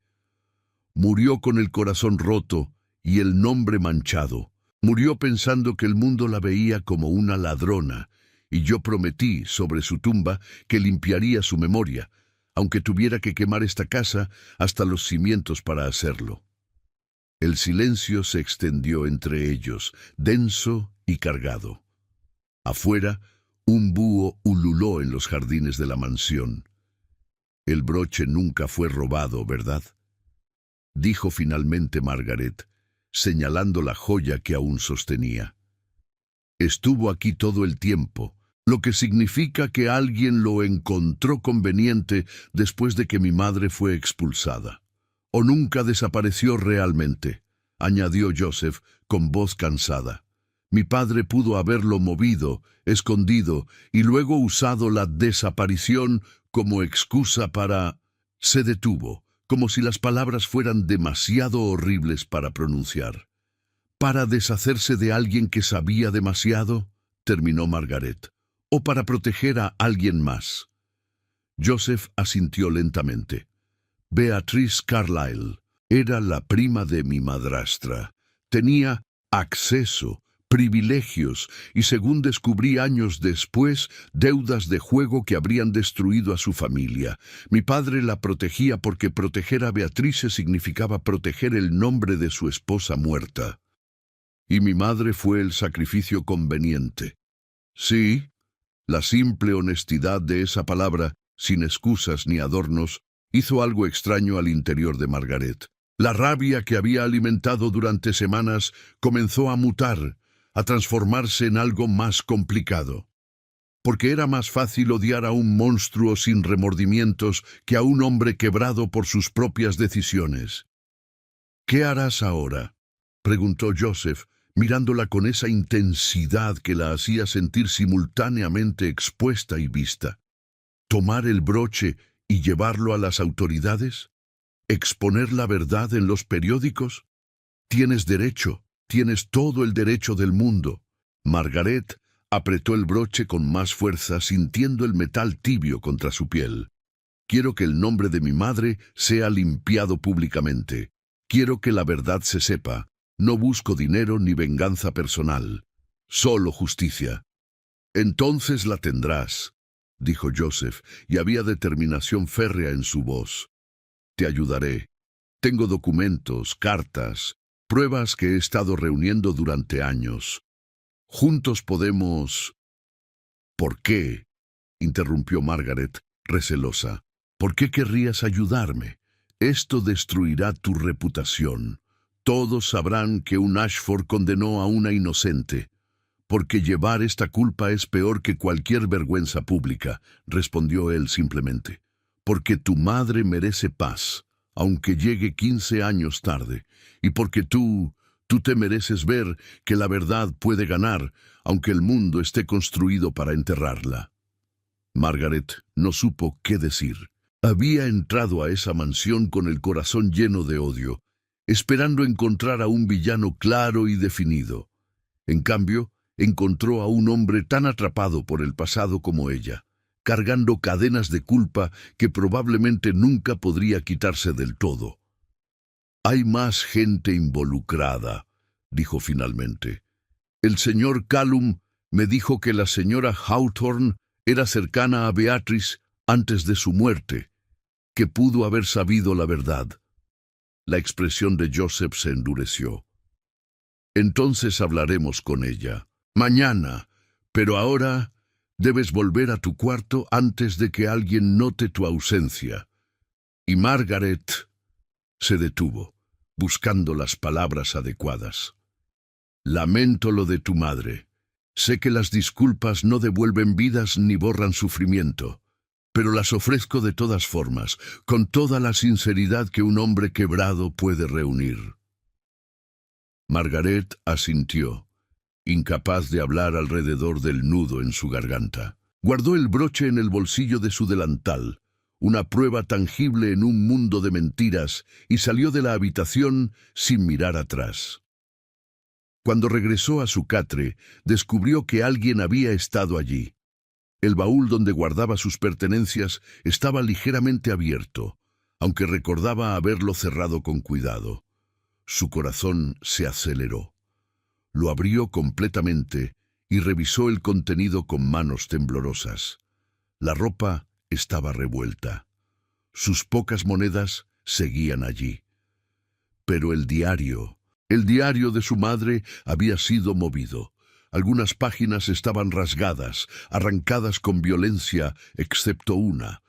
Murió con el corazón roto y el nombre manchado. Murió pensando que el mundo la veía como una ladrona, y yo prometí sobre su tumba que limpiaría su memoria, aunque tuviera que quemar esta casa hasta los cimientos para hacerlo. El silencio se extendió entre ellos, denso y cargado. Afuera, un búho ululó en los jardines de la mansión. El broche nunca fue robado, ¿verdad?, dijo finalmente Margaret, señalando la joya que aún sostenía. Estuvo aquí todo el tiempo, lo que significa que alguien lo encontró conveniente después de que mi madre fue expulsada. O nunca desapareció realmente, añadió Joseph con voz cansada. Mi padre pudo haberlo movido, escondido, y luego usado la desaparición como excusa para... Se detuvo, como si las palabras fueran demasiado horribles para pronunciar. ¿Para deshacerse de alguien que sabía demasiado?, terminó Margaret. ¿O para proteger a alguien más? Joseph asintió lentamente. Beatrice Carlyle era la prima de mi madrastra. Tenía acceso, privilegios y, según descubrí años después, deudas de juego que habrían destruido a su familia. Mi padre la protegía porque proteger a Beatrice significaba proteger el nombre de su esposa muerta. Y mi madre fue el sacrificio conveniente. Sí, la simple honestidad de esa palabra, sin excusas ni adornos, hizo algo extraño al interior de Margaret. La rabia que había alimentado durante semanas comenzó a mutar, a transformarse en algo más complicado. Porque era más fácil odiar a un monstruo sin remordimientos que a un hombre quebrado por sus propias decisiones. ¿Qué harás ahora?, preguntó Joseph, mirándola con esa intensidad que la hacía sentir simultáneamente expuesta y vista. ¿Tomar el broche y llevarlo a las autoridades? ¿Exponer la verdad en los periódicos? Tienes derecho, tienes todo el derecho del mundo. Margaret apretó el broche con más fuerza, sintiendo el metal tibio contra su piel. Quiero que el nombre de mi madre sea limpiado públicamente. Quiero que la verdad se sepa. No busco dinero ni venganza personal. Solo justicia. Entonces la tendrás, dijo Joseph, y había determinación férrea en su voz. Te ayudaré. Tengo documentos, cartas, pruebas que he estado reuniendo durante años. Juntos podemos... ¿Por qué? Interrumpió Margaret, recelosa. ¿Por qué querrías ayudarme? Esto destruirá tu reputación. Todos sabrán que un Ashford condenó a una inocente. Porque llevar esta culpa es peor que cualquier vergüenza pública, respondió él simplemente. Porque tu madre merece paz, aunque llegue 15 años tarde, y porque tú te mereces ver que la verdad puede ganar, aunque el mundo esté construido para enterrarla. Margaret no supo qué decir. Había entrado a esa mansión con el corazón lleno de odio, esperando encontrar a un villano claro y definido. En cambio, encontró a un hombre tan atrapado por el pasado como ella, cargando cadenas de culpa que probablemente nunca podría quitarse del todo. Hay más gente involucrada, dijo finalmente. El señor Callum me dijo que la señora Hawthorne era cercana a Beatrice antes de su muerte, que pudo haber sabido la verdad. La expresión de Joseph se endureció. Entonces hablaremos con ella. Mañana, pero ahora debes volver a tu cuarto antes de que alguien note tu ausencia. Y Margaret se detuvo, buscando las palabras adecuadas. Lamento lo de tu madre. Sé que las disculpas no devuelven vidas ni borran sufrimiento, pero las ofrezco de todas formas, con toda la sinceridad que un hombre quebrado puede reunir. Margaret asintió, incapaz de hablar alrededor del nudo en su garganta. Guardó el broche en el bolsillo de su delantal, una prueba tangible en un mundo de mentiras, y salió de la habitación sin mirar atrás. Cuando regresó a su catre, descubrió que alguien había estado allí. El baúl donde guardaba sus pertenencias estaba ligeramente abierto, aunque recordaba haberlo cerrado con cuidado. Su corazón se aceleró. Lo abrió completamente y revisó el contenido con manos temblorosas. La ropa estaba revuelta. Sus pocas monedas seguían allí. Pero el diario de su madre había sido movido. Algunas páginas estaban rasgadas, arrancadas con violencia, excepto una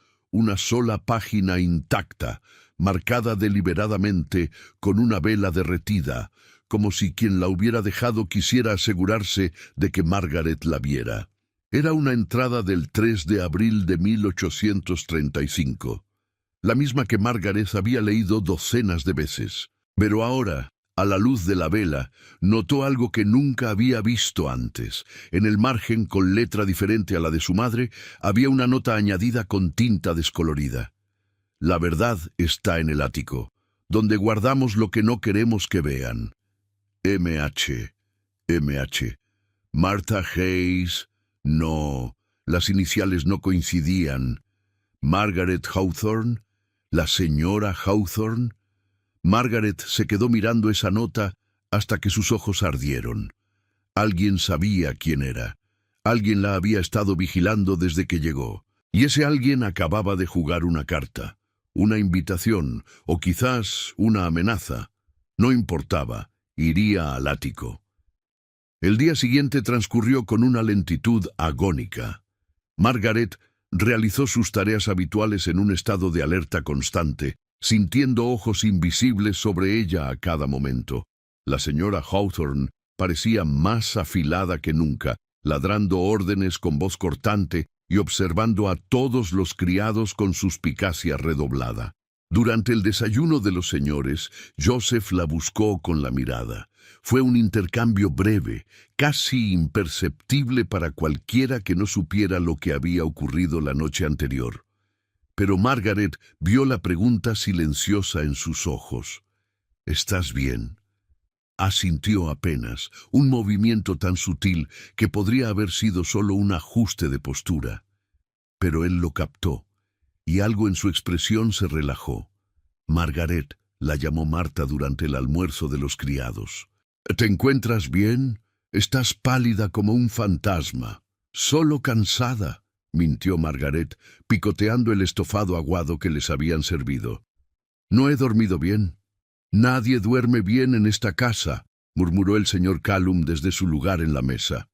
sola página intacta, marcada deliberadamente con una vela derretida, como si quien la hubiera dejado quisiera asegurarse de que Margaret la viera. Era una entrada del 3 de abril de 1835, la misma que Margaret había leído docenas de veces. Pero ahora, a la luz de la vela, notó algo que nunca había visto antes. En el margen, con letra diferente a la de su madre, había una nota añadida con tinta descolorida. La verdad está en el ático, donde guardamos lo que no queremos que vean. M.H. Martha Hayes. No, las iniciales no coincidían. Margaret Hawthorne, la señora Hawthorne. Margaret se quedó mirando esa nota hasta que sus ojos ardieron. Alguien sabía quién era. Alguien la había estado vigilando desde que llegó. Y ese alguien acababa de jugar una carta, una invitación o quizás una amenaza. No importaba, iría al ático. El día siguiente transcurrió con una lentitud agónica. Margaret realizó sus tareas habituales en un estado de alerta constante, sintiendo ojos invisibles sobre ella a cada momento. La señora Hawthorne parecía más afilada que nunca, ladrando órdenes con voz cortante y observando a todos los criados con suspicacia redoblada. Durante el desayuno de los señores, Joseph la buscó con la mirada. Fue un intercambio breve, casi imperceptible para cualquiera que no supiera lo que había ocurrido la noche anterior. pero Margaret vio la pregunta silenciosa en sus ojos. «¿Estás bien?». Asintió apenas, un movimiento tan sutil que podría haber sido solo un ajuste de postura. Pero él lo captó, y algo en su expresión se relajó. «Margaret», la llamó Marta durante el almuerzo de los criados. «¿Te encuentras bien? Estás pálida como un fantasma». «Solo cansada», mintió Margaret, picoteando el estofado aguado que les habían servido. «No he dormido bien». «Nadie duerme bien en esta casa», murmuró el señor Callum desde su lugar en la mesa.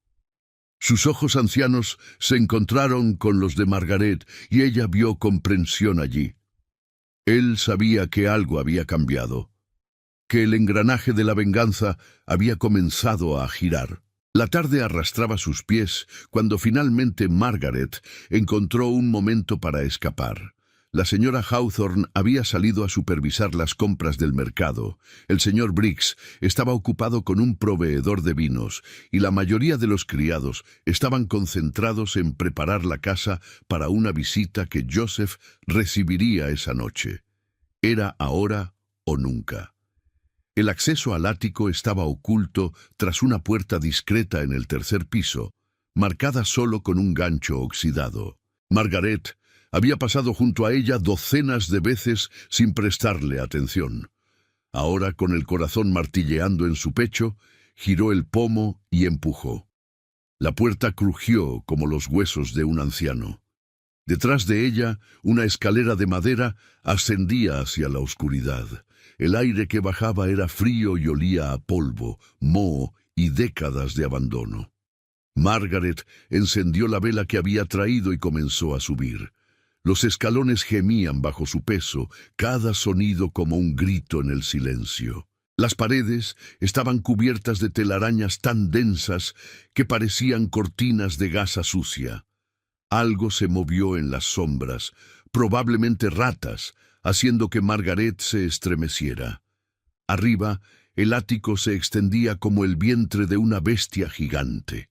Sus ojos ancianos se encontraron con los de Margaret y ella vio comprensión allí. Él sabía que algo había cambiado, que el engranaje de la venganza había comenzado a girar. La tarde arrastraba sus pies cuando finalmente Margaret encontró un momento para escapar. La señora Hawthorne había salido a supervisar las compras del mercado. El señor Briggs estaba ocupado con un proveedor de vinos y la mayoría de los criados estaban concentrados en preparar la casa para una visita que Joseph recibiría esa noche. Era ahora o nunca. El acceso al ático estaba oculto tras una puerta discreta en el tercer piso, marcada solo con un gancho oxidado. Margaret había pasado junto a ella docenas de veces sin prestarle atención. Ahora, con el corazón martilleando en su pecho, giró el pomo y empujó. La puerta crujió como los huesos de un anciano. Detrás de ella, una escalera de madera ascendía hacia la oscuridad. El aire que bajaba era frío y olía a polvo, moho y décadas de abandono. Margaret encendió la vela que había traído y comenzó a subir. Los escalones gemían bajo su peso, cada sonido como un grito en el silencio. Las paredes estaban cubiertas de telarañas tan densas que parecían cortinas de gasa sucia. Algo se movió en las sombras, probablemente ratas, haciendo que Margaret se estremeciera. Arriba, el ático se extendía como el vientre de una bestia gigante.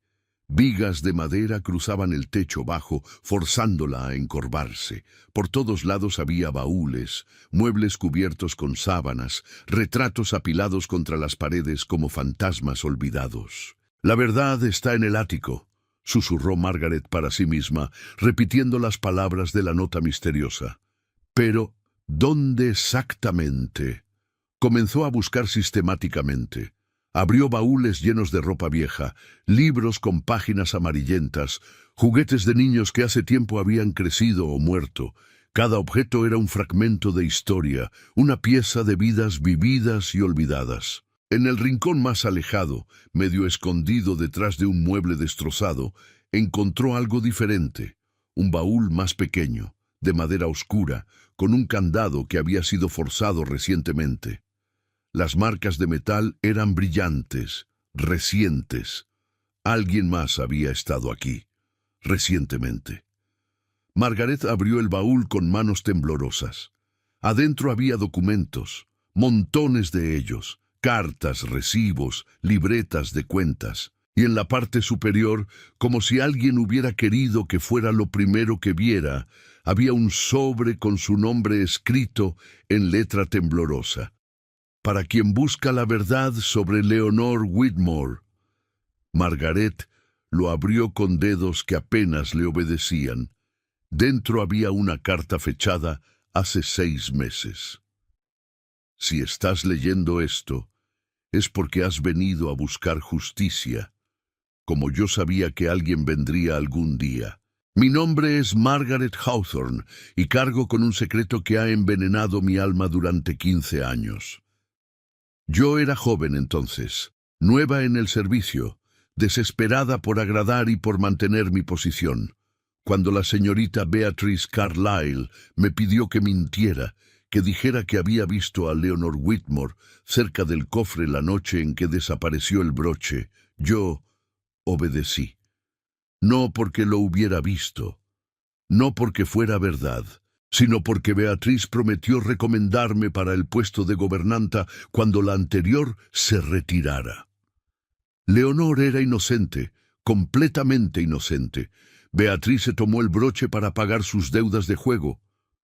Vigas de madera cruzaban el techo bajo, forzándola a encorvarse. Por todos lados había baúles, muebles cubiertos con sábanas, retratos apilados contra las paredes como fantasmas olvidados. «La verdad está en el ático», susurró Margaret para sí misma, repitiendo las palabras de la nota misteriosa. «Pero, ¿dónde exactamente?». Comenzó a buscar sistemáticamente. Abrió baúles llenos de ropa vieja, libros con páginas amarillentas, juguetes de niños que hace tiempo habían crecido o muerto. Cada objeto era un fragmento de historia, una pieza de vidas vividas y olvidadas. En el rincón más alejado, medio escondido detrás de un mueble destrozado, encontró algo diferente, un baúl más pequeño, de madera oscura, con un candado que había sido forzado recientemente. Las marcas de metal eran brillantes, recientes. Alguien más había estado aquí, recientemente. Margaret abrió el baúl con manos temblorosas. Adentro había documentos, montones de ellos, cartas, recibos, libretas de cuentas. Y en la parte superior, como si alguien hubiera querido que fuera lo primero que viera, había un sobre con su nombre escrito en letra temblorosa. «Para quien busca la verdad sobre Leonor Whitmore». Margaret lo abrió con dedos que apenas le obedecían. Dentro había una carta fechada hace 6 meses. «Si estás leyendo esto, es porque has venido a buscar justicia, como yo sabía que alguien vendría algún día. Mi nombre es Margaret Hawthorne y cargo con un secreto que ha envenenado mi alma durante 15 años. Yo era joven entonces, nueva en el servicio, desesperada por agradar y por mantener mi posición, cuando la señorita Beatrice Carlyle me pidió que mintiera, que dijera que había visto a Leonor Whitmore cerca del cofre la noche en que desapareció el broche. Yo obedecí. No porque lo hubiera visto, no porque fuera verdad, sino porque Beatriz prometió recomendarme para el puesto de gobernanta cuando la anterior se retirara. Leonor era inocente, completamente inocente. Beatriz se tomó el broche para pagar sus deudas de juego.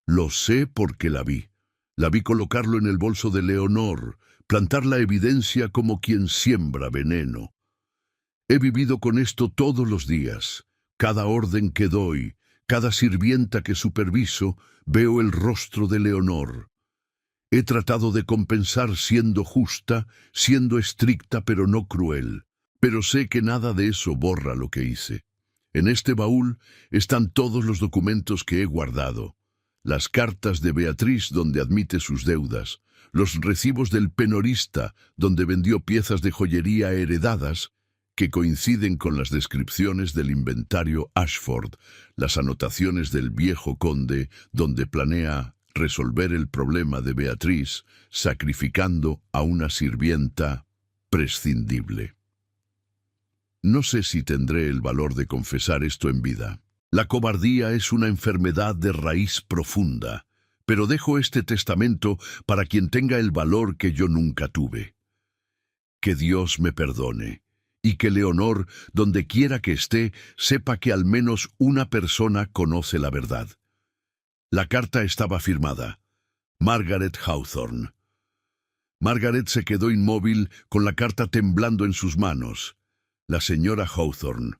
Lo sé porque la vi. La vi colocarlo en el bolso de Leonor, plantar la evidencia como quien siembra veneno. He vivido con esto todos los días. Cada orden que doy, cada sirvienta que superviso, veo el rostro de Leonor. He tratado de compensar siendo justa, siendo estricta pero no cruel. Pero sé que nada de eso borra lo que hice. En este baúl están todos los documentos que he guardado. Las cartas de Beatriz donde admite sus deudas, los recibos del penorista donde vendió piezas de joyería heredadas que coinciden con las descripciones del inventario Ashford, las anotaciones del viejo conde donde planea resolver el problema de Beatriz sacrificando a una sirvienta prescindible. No sé si tendré el valor de confesar esto en vida. La cobardía es una enfermedad de raíz profunda, pero dejo este testamento para quien tenga el valor que yo nunca tuve. Que Dios me perdone, y que Leonor, donde quiera que esté, sepa que al menos una persona conoce la verdad. La carta estaba firmada. Margaret Hawthorne. Margaret se quedó inmóvil con la carta temblando en sus manos. La señora Hawthorne,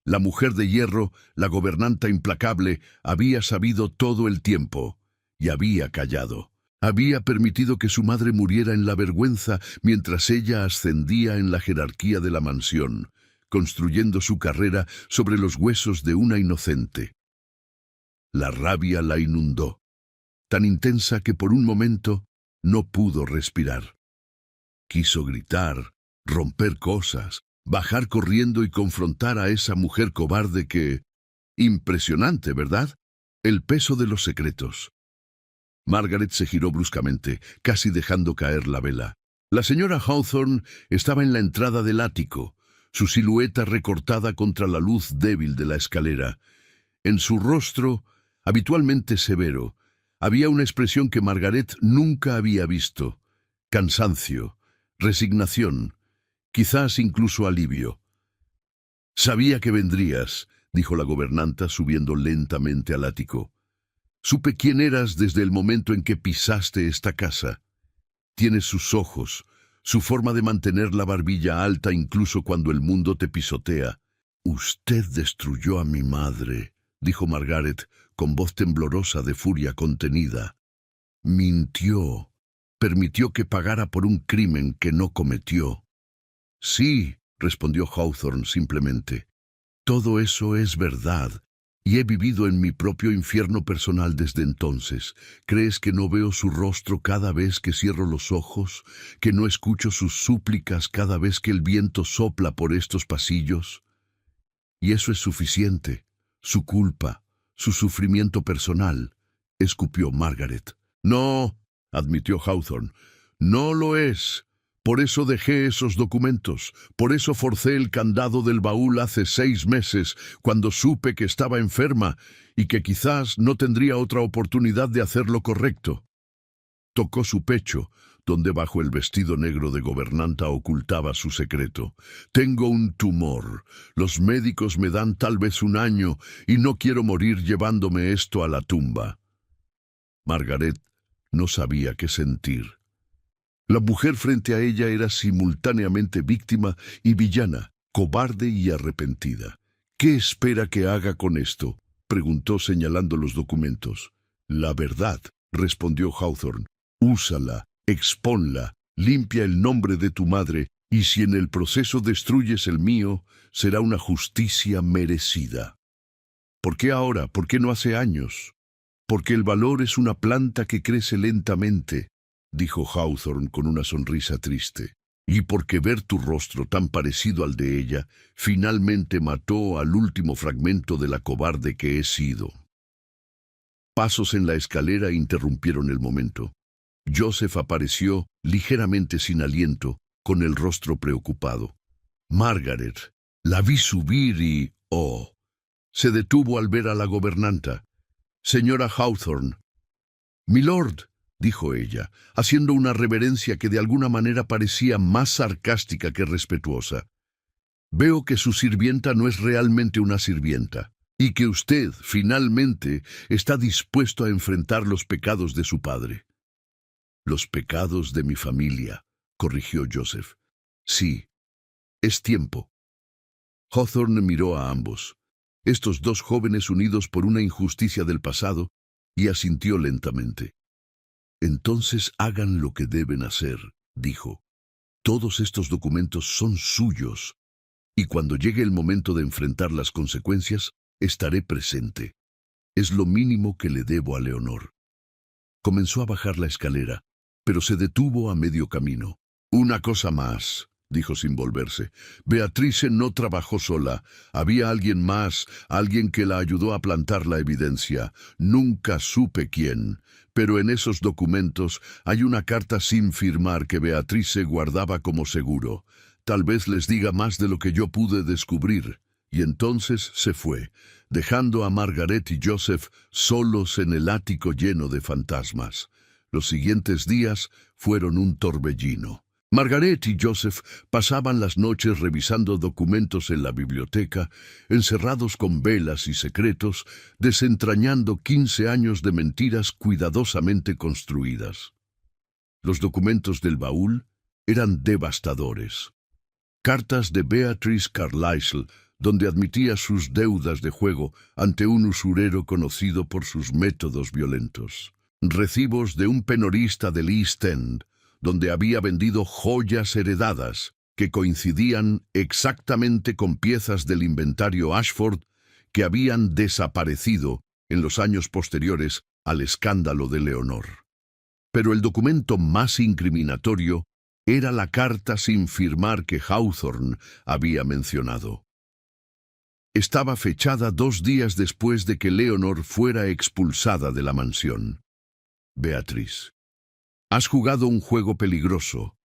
la mujer de hierro, la gobernanta implacable, había sabido todo el tiempo y había callado. Había permitido que su madre muriera en la vergüenza mientras ella ascendía en la jerarquía de la mansión, construyendo su carrera sobre los huesos de una inocente. La rabia la inundó, tan intensa que por un momento no pudo respirar. Quiso gritar, romper cosas, bajar corriendo y confrontar a esa mujer cobarde que... Impresionante, ¿verdad? El peso de los secretos. Margaret se giró bruscamente, casi dejando caer la vela. La señora Hawthorne estaba en la entrada del ático, su silueta recortada contra la luz débil de la escalera. En su rostro, habitualmente severo, había una expresión que Margaret nunca había visto: cansancio, resignación, quizás incluso alivio. «Sabía que vendrías», dijo la gobernanta subiendo lentamente al ático. «Supe quién eras desde el momento en que pisaste esta casa. Tienes sus ojos, su forma de mantener la barbilla alta incluso cuando el mundo te pisotea». «Usted destruyó a mi madre», dijo Margaret con voz temblorosa de furia contenida. «Mintió, permitió que pagara por un crimen que no cometió». «Sí», respondió Hawthorne simplemente. «Todo eso es verdad, y he vivido en mi propio infierno personal desde entonces. ¿Crees que no veo su rostro cada vez que cierro los ojos? ¿Que no escucho sus súplicas cada vez que el viento sopla por estos pasillos? Y eso es suficiente. Su culpa, su sufrimiento personal», escupió Margaret. «No», admitió Hawthorne, «no lo es. Por eso dejé esos documentos, por eso forcé el candado del baúl hace 6 meses, cuando supe que estaba enferma y que quizás no tendría otra oportunidad de hacer lo correcto». Tocó su pecho, donde bajo el vestido negro de gobernanta ocultaba su secreto. «Tengo un tumor. Los médicos me dan tal vez 1 año y no quiero morir llevándome esto a la tumba». Margaret no sabía qué sentir. La mujer frente a ella era simultáneamente víctima y villana, cobarde y arrepentida. «¿Qué espera que haga con esto?», preguntó señalando los documentos. «La verdad», respondió Hawthorne. «Úsala, expónla, limpia el nombre de tu madre, y si en el proceso destruyes el mío, será una justicia merecida». «¿Por qué ahora? ¿Por qué no hace años?» «Porque el valor es una planta que crece lentamente», dijo Hawthorne con una sonrisa triste. «Y porque ver tu rostro tan parecido al de ella, finalmente mató al último fragmento de la cobarde que he sido». Pasos en la escalera interrumpieron el momento. Joseph apareció, ligeramente sin aliento, con el rostro preocupado. «Margaret, la vi subir y... oh». Se detuvo al ver a la gobernanta. «Señora Hawthorne». «Milord», dijo ella, haciendo una reverencia que de alguna manera parecía más sarcástica que respetuosa. «Veo que su sirvienta no es realmente una sirvienta. y que usted, finalmente, está dispuesto a enfrentar los pecados de su padre. Los pecados de mi familia, corrigió Joseph. Sí, es tiempo. Hawthorne miró a ambos, estos dos jóvenes unidos por una injusticia del pasado, y asintió lentamente. Entonces hagan lo que deben hacer, dijo. Todos estos documentos son suyos, y cuando llegue el momento de enfrentar las consecuencias, estaré presente. Es lo mínimo que le debo a Leonor. Comenzó a bajar la escalera, pero se detuvo a medio camino. Una cosa más, dijo sin volverse. Beatrice no trabajó sola. Había alguien más, alguien que la ayudó a plantar la evidencia. Nunca supe quién. Pero en esos documentos hay una carta sin firmar que Beatrice guardaba como seguro. Tal vez les diga más de lo que yo pude descubrir. Y entonces se fue, dejando a Margaret y Joseph solos en el ático lleno de fantasmas. Los siguientes días fueron un torbellino. Margaret y Joseph pasaban las noches revisando documentos en la biblioteca, encerrados con velas y secretos, desentrañando 15 años de mentiras cuidadosamente construidas. Los documentos del baúl eran devastadores. Cartas de Beatrice Carlisle, donde admitía sus deudas de juego ante un usurero conocido por sus métodos violentos. Recibos de un penorista del East End, donde había vendido joyas heredadas que coincidían exactamente con piezas del inventario Ashford que habían desaparecido en los años posteriores al escándalo de Leonor. Pero el documento más incriminatorio era la carta sin firmar que Hawthorne había mencionado. Estaba fechada 2 días después de que Leonor fuera expulsada de la mansión. Beatriz, has jugado un juego peligroso,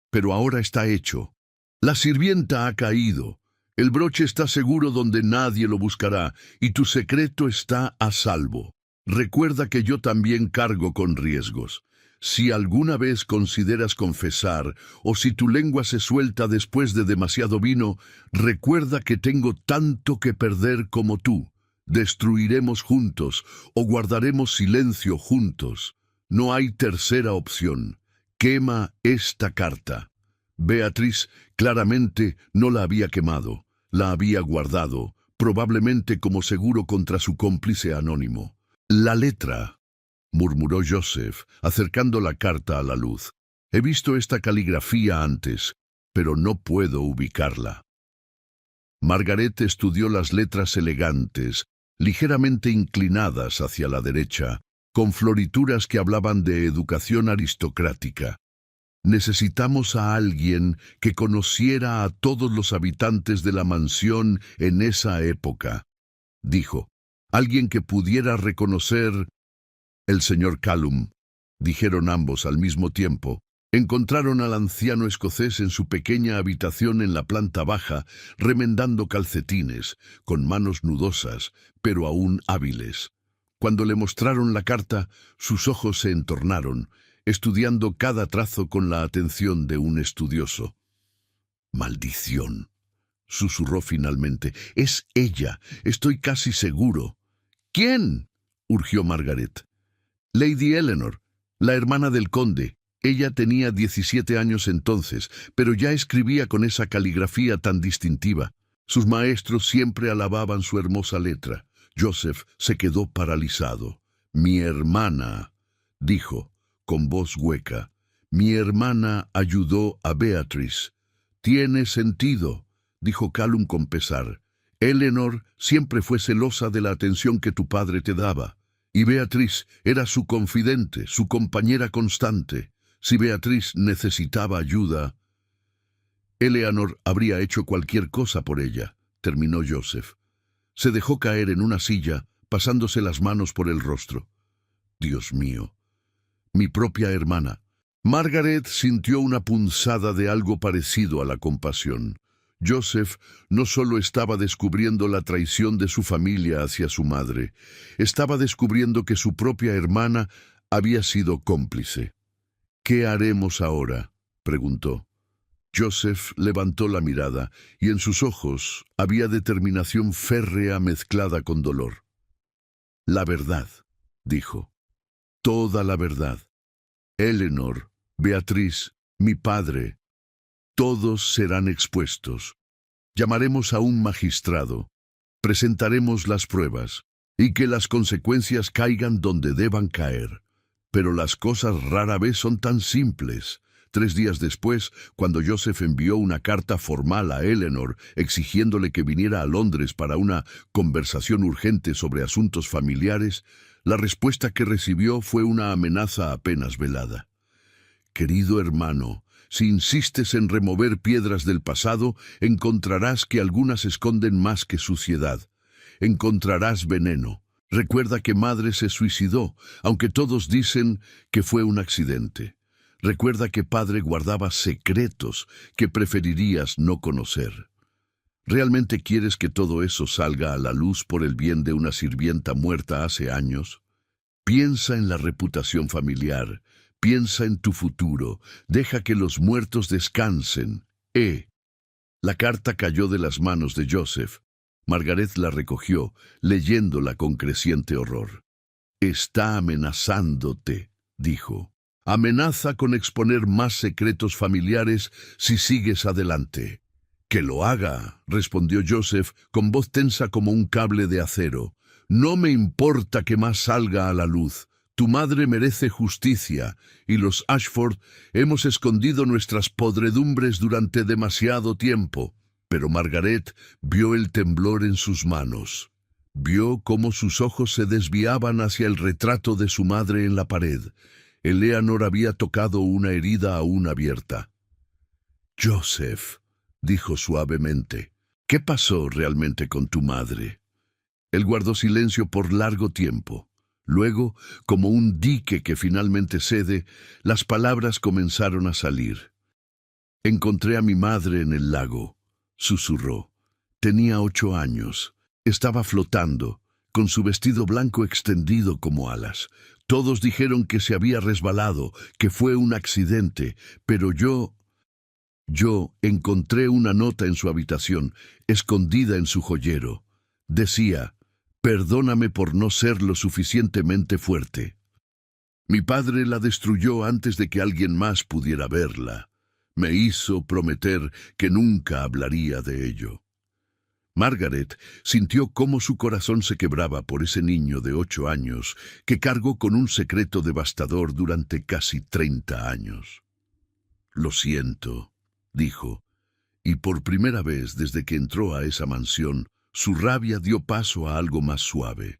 pero ahora está hecho. La sirvienta ha caído, el broche está seguro donde nadie lo buscará, y tu secreto está a salvo. Recuerda que yo también cargo con riesgos. Si alguna vez consideras confesar, o si tu lengua se suelta después de demasiado vino, recuerda que tengo tanto que perder como tú. Destruiremos juntos, o guardaremos silencio juntos. No hay tercera opción. Quema esta carta. Beatriz claramente no la había quemado, la había guardado, probablemente como seguro contra su cómplice anónimo. La letra, murmuró Joseph, acercando la carta a la luz. He visto esta caligrafía antes, pero no puedo ubicarla. Margaret estudió las letras elegantes, ligeramente inclinadas hacia la derecha, con florituras que hablaban de educación aristocrática. Necesitamos a alguien que conociera a todos los habitantes de la mansión en esa época, dijo. Alguien que pudiera reconocer... El señor Callum, dijeron ambos al mismo tiempo. Encontraron al anciano escocés en su pequeña habitación en la planta baja, remendando calcetines, con manos nudosas, pero aún hábiles. Cuando le mostraron la carta, sus ojos se entornaron, estudiando cada trazo con la atención de un estudioso. «Maldición», susurró finalmente. «Es ella, estoy casi seguro». «¿Quién?», urgió Margaret. «Lady Eleanor, la hermana del conde. Ella tenía 17 años entonces, pero ya escribía con esa caligrafía tan distintiva. Sus maestros siempre alababan su hermosa letra». Joseph se quedó paralizado. «Mi hermana», dijo, con voz hueca. «Mi hermana ayudó a Beatrice». «Tiene sentido», dijo Callum con pesar. «Eleanor siempre fue celosa de la atención que tu padre te daba. Y Beatrice era su confidente, su compañera constante. Si Beatrice necesitaba ayuda...» «Eleanor habría hecho cualquier cosa por ella», terminó Joseph. Se dejó caer en una silla, pasándose las manos por el rostro. «Dios mío, mi propia hermana». Margaret sintió una punzada de algo parecido a la compasión. Joseph no solo estaba descubriendo la traición de su familia hacia su madre, estaba descubriendo que su propia hermana había sido cómplice. «¿Qué haremos ahora?», preguntó. Joseph levantó la mirada y en sus ojos había determinación férrea mezclada con dolor. La verdad, dijo. Toda la verdad. Eleanor, Beatriz, mi padre, todos serán expuestos. Llamaremos a un magistrado, presentaremos las pruebas, y que las consecuencias caigan donde deban caer. Pero las cosas rara vez son tan simples. 3 días después, cuando Joseph envió una carta formal a Eleanor exigiéndole que viniera a Londres para una conversación urgente sobre asuntos familiares, la respuesta que recibió fue una amenaza apenas velada. Querido hermano, si insistes en remover piedras del pasado, encontrarás que algunas esconden más que suciedad. Encontrarás veneno. Recuerda que madre se suicidó, aunque todos dicen que fue un accidente. Recuerda que padre guardaba secretos que preferirías no conocer. ¿Realmente quieres que todo eso salga a la luz por el bien de una sirvienta muerta hace años? Piensa en la reputación familiar, piensa en tu futuro, deja que los muertos descansen. La carta cayó de las manos de Joseph. Margaret la recogió, leyéndola con creciente horror. Está amenazándote, dijo. Amenaza con exponer más secretos familiares si sigues adelante. Que lo haga, respondió Joseph con voz tensa como un cable de acero. No me importa que más salga a la luz. Tu madre merece justicia, y los Ashford hemos escondido nuestras podredumbres durante demasiado tiempo. Pero Margaret vio el temblor en sus manos. Vio cómo sus ojos se desviaban hacia el retrato de su madre en la pared. Eleanor había tocado una herida aún abierta. Joseph, dijo suavemente, ¿qué pasó realmente con tu madre? Él guardó silencio por largo tiempo. Luego, como un dique que finalmente cede, las palabras comenzaron a salir. Encontré a mi madre en el lago, susurró. Tenía 8 años. Estaba flotando, con su vestido blanco extendido como alas. Todos dijeron que se había resbalado, que fue un accidente, pero yo encontré una nota en su habitación, escondida en su joyero. Decía, perdóname por no ser lo suficientemente fuerte. Mi padre la destruyó antes de que alguien más pudiera verla. Me hizo prometer que nunca hablaría de ello. Margaret sintió cómo su corazón se quebraba por ese niño de 8 años que cargó con un secreto devastador durante casi 30 años. Lo siento, dijo, y por primera vez desde que entró a esa mansión, su rabia dio paso a algo más suave,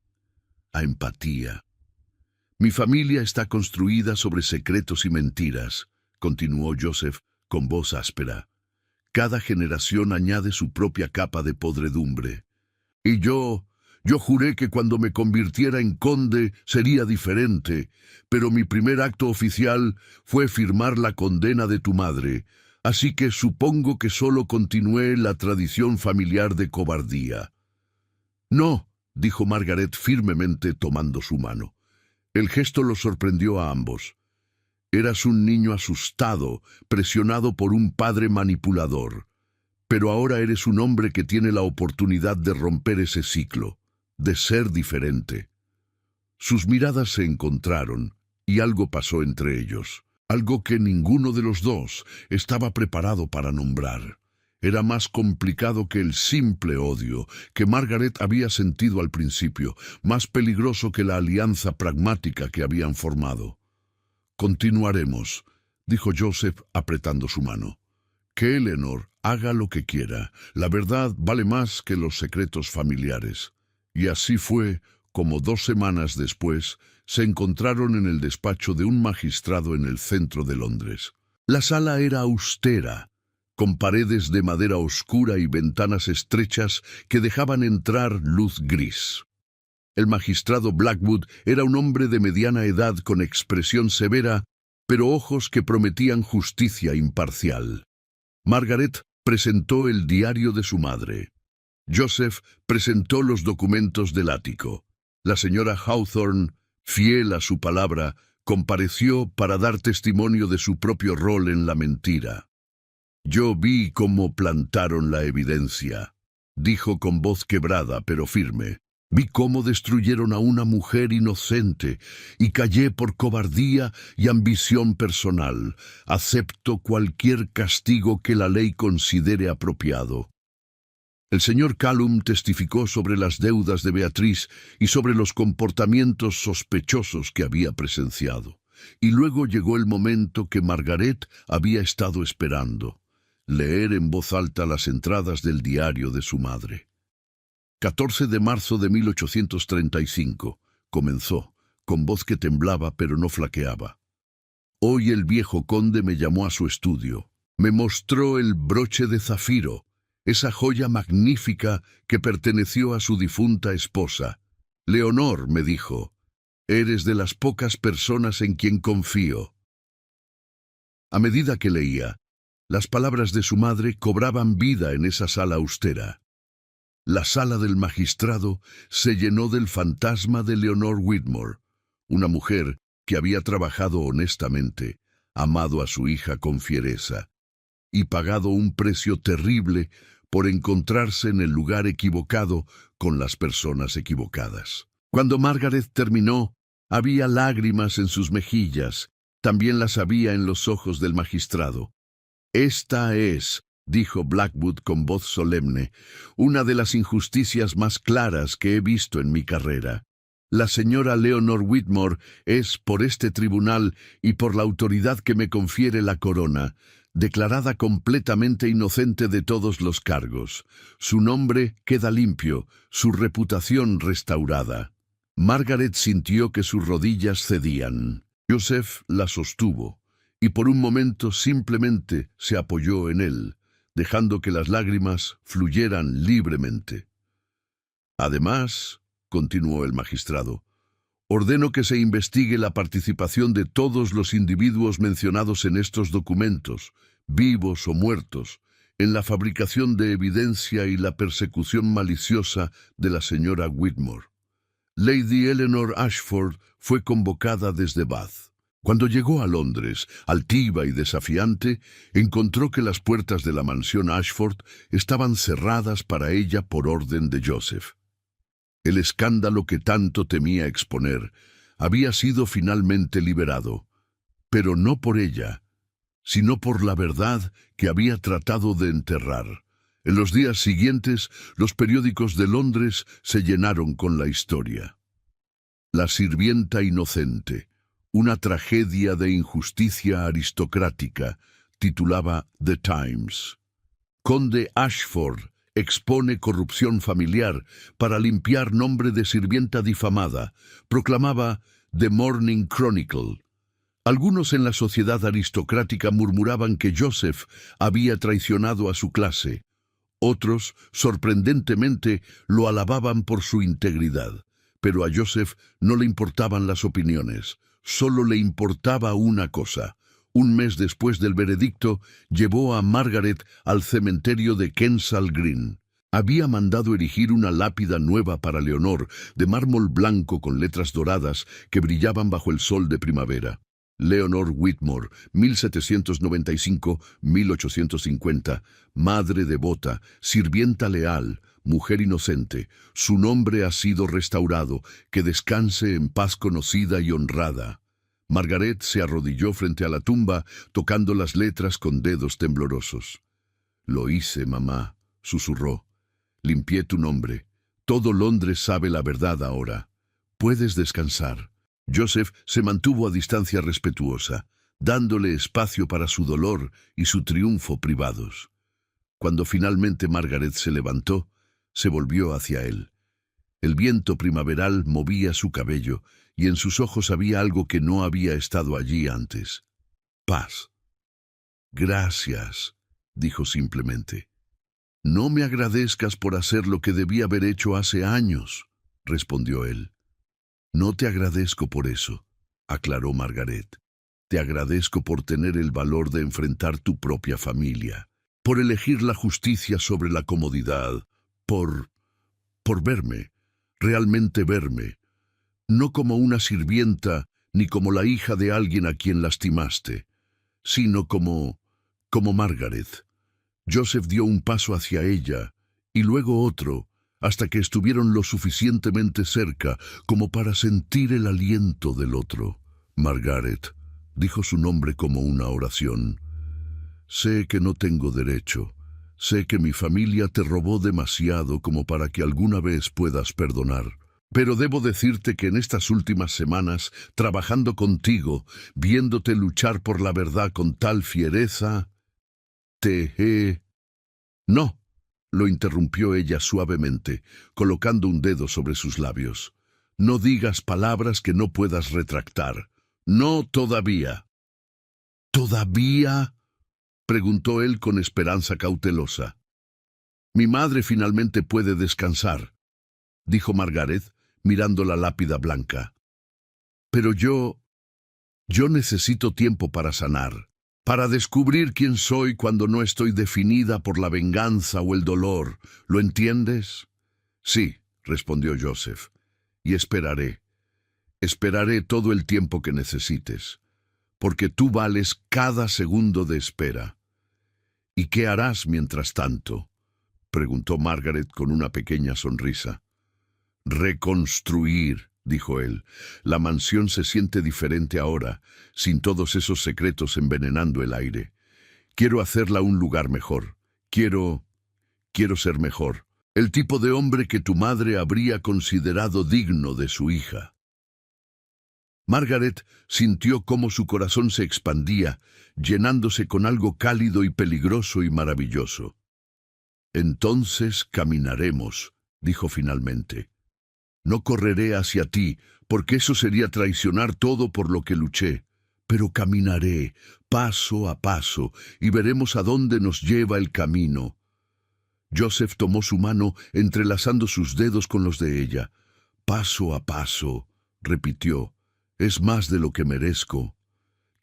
a empatía. Mi familia está construida sobre secretos y mentiras, continuó Joseph con voz áspera. Cada generación añade su propia capa de podredumbre. Y yo juré que cuando me convirtiera en conde sería diferente, pero mi primer acto oficial fue firmar la condena de tu madre, así que supongo que solo continué la tradición familiar de cobardía. No, dijo Margaret firmemente tomando su mano. El gesto los sorprendió a ambos. Eras un niño asustado, presionado por un padre manipulador. Pero ahora eres un hombre que tiene la oportunidad de romper ese ciclo, de ser diferente. Sus miradas se encontraron, y algo pasó entre ellos. Algo que ninguno de los dos estaba preparado para nombrar. Era más complicado que el simple odio que Margaret había sentido al principio, más peligroso que la alianza pragmática que habían formado. Continuaremos, dijo Joseph apretando su mano. Que Eleanor haga lo que quiera. La verdad vale más que los secretos familiares. Y así fue como 2 semanas después se encontraron en el despacho de un magistrado en el centro de Londres. La sala era austera, con paredes de madera oscura y ventanas estrechas que dejaban entrar luz gris. El magistrado Blackwood era un hombre de mediana edad con expresión severa, pero ojos que prometían justicia imparcial. Margaret presentó el diario de su madre. Joseph presentó los documentos del ático. La señora Hawthorne, fiel a su palabra, compareció para dar testimonio de su propio rol en la mentira. Yo vi cómo plantaron la evidencia, dijo con voz quebrada pero firme. Vi cómo destruyeron a una mujer inocente y callé por cobardía y ambición personal. Acepto cualquier castigo que la ley considere apropiado. El señor Callum testificó sobre las deudas de Beatriz y sobre los comportamientos sospechosos que había presenciado. Y luego llegó el momento que Margaret había estado esperando: leer en voz alta las entradas del diario de su madre. 14 de marzo de 1835, comenzó, con voz que temblaba pero no flaqueaba. Hoy el viejo conde me llamó a su estudio. Me mostró el broche de zafiro, esa joya magnífica que perteneció a su difunta esposa. Leonor, me dijo, eres de las pocas personas en quien confío. A medida que leía, las palabras de su madre cobraban vida en esa sala austera. La sala del magistrado se llenó del fantasma de Leonor Whitmore, una mujer que había trabajado honestamente, amado a su hija con fiereza, y pagado un precio terrible por encontrarse en el lugar equivocado con las personas equivocadas. Cuando Margaret terminó, había lágrimas en sus mejillas, también las había en los ojos del magistrado. Esta es, dijo Blackwood con voz solemne, una de las injusticias más claras que he visto en mi carrera. La señora Leonor Whitmore es, por este tribunal y por la autoridad que me confiere la corona, declarada completamente inocente de todos los cargos. Su nombre queda limpio, su reputación restaurada. Margaret sintió que sus rodillas cedían. Joseph la sostuvo, y por un momento simplemente se apoyó en él, dejando que las lágrimas fluyeran libremente. Además, continuó el magistrado, ordeno que se investigue la participación de todos los individuos mencionados en estos documentos, vivos o muertos, en la fabricación de evidencia y la persecución maliciosa de la señora Whitmore. Lady Eleanor Ashford fue convocada desde Bath. Cuando llegó a Londres, altiva y desafiante, encontró que las puertas de la mansión Ashford estaban cerradas para ella por orden de Joseph. El escándalo que tanto temía exponer había sido finalmente liberado, pero no por ella, sino por la verdad que había tratado de enterrar. En los días siguientes, los periódicos de Londres se llenaron con la historia. La sirvienta inocente, una tragedia de injusticia aristocrática, titulaba The Times. Conde Ashford expone corrupción familiar para limpiar nombre de sirvienta difamada, proclamaba The Morning Chronicle. Algunos en la sociedad aristocrática murmuraban que Joseph había traicionado a su clase. Otros, sorprendentemente, lo alababan por su integridad. Pero a Joseph no le importaban las opiniones, solo le importaba una cosa. Un mes después del veredicto, llevó a Margaret al cementerio de Kensal Green. Había mandado erigir una lápida nueva para Leonor, de mármol blanco con letras doradas que brillaban bajo el sol de primavera. Leonor Whitmore, 1795-1850, madre devota, sirvienta leal, mujer inocente, su nombre ha sido restaurado, que descanse en paz conocida y honrada. Margaret se arrodilló frente a la tumba, tocando las letras con dedos temblorosos. «Lo hice, mamá», susurró. «Limpié tu nombre. Todo Londres sabe la verdad ahora. Puedes descansar». Joseph se mantuvo a distancia respetuosa, dándole espacio para su dolor y su triunfo privados. Cuando finalmente Margaret se levantó, se volvió hacia él. El viento primaveral movía su cabello, y en sus ojos había algo que no había estado allí antes. Paz. «Gracias», dijo simplemente. «No me agradezcas por hacer lo que debí haber hecho hace años», respondió él. «No te agradezco por eso», aclaró Margaret. «Te agradezco por tener el valor de enfrentar tu propia familia, por elegir la justicia sobre la comodidad, por verme, realmente verme, no como una sirvienta ni como la hija de alguien a quien lastimaste, sino como Margaret, Joseph dio un paso hacia ella, y luego otro, hasta que estuvieron lo suficientemente cerca como para sentir el aliento del otro. Margaret, dijo su nombre como una oración. Sé que no tengo derecho. Sé que mi familia te robó demasiado como para que alguna vez puedas perdonar. Pero debo decirte que en estas últimas semanas, trabajando contigo, viéndote luchar por la verdad con tal fiereza, te he... No, lo interrumpió ella suavemente, colocando un dedo sobre sus labios. No digas palabras que no puedas retractar. No todavía. ¿Todavía? Preguntó él con esperanza cautelosa. Mi madre finalmente puede descansar, dijo Margaret, mirando la lápida blanca. Pero yo necesito tiempo para sanar, para descubrir quién soy cuando no estoy definida por la venganza o el dolor. ¿Lo entiendes? Sí, respondió Joseph, y esperaré. Esperaré todo el tiempo que necesites, porque tú vales cada segundo de espera. ¿Y qué harás mientras tanto?, preguntó Margaret con una pequeña sonrisa. Reconstruir, dijo él. La mansión se siente diferente ahora, sin todos esos secretos envenenando el aire. Quiero hacerla un lugar mejor. Quiero ser mejor. El tipo de hombre que tu madre habría considerado digno de su hija. Margaret sintió cómo su corazón se expandía, llenándose con algo cálido y peligroso y maravilloso. Entonces caminaremos, dijo finalmente. No correré hacia ti, porque eso sería traicionar todo por lo que luché, pero caminaré, paso a paso, y veremos a dónde nos lleva el camino. Joseph tomó su mano, entrelazando sus dedos con los de ella. Paso a paso, repitió. Es más de lo que merezco.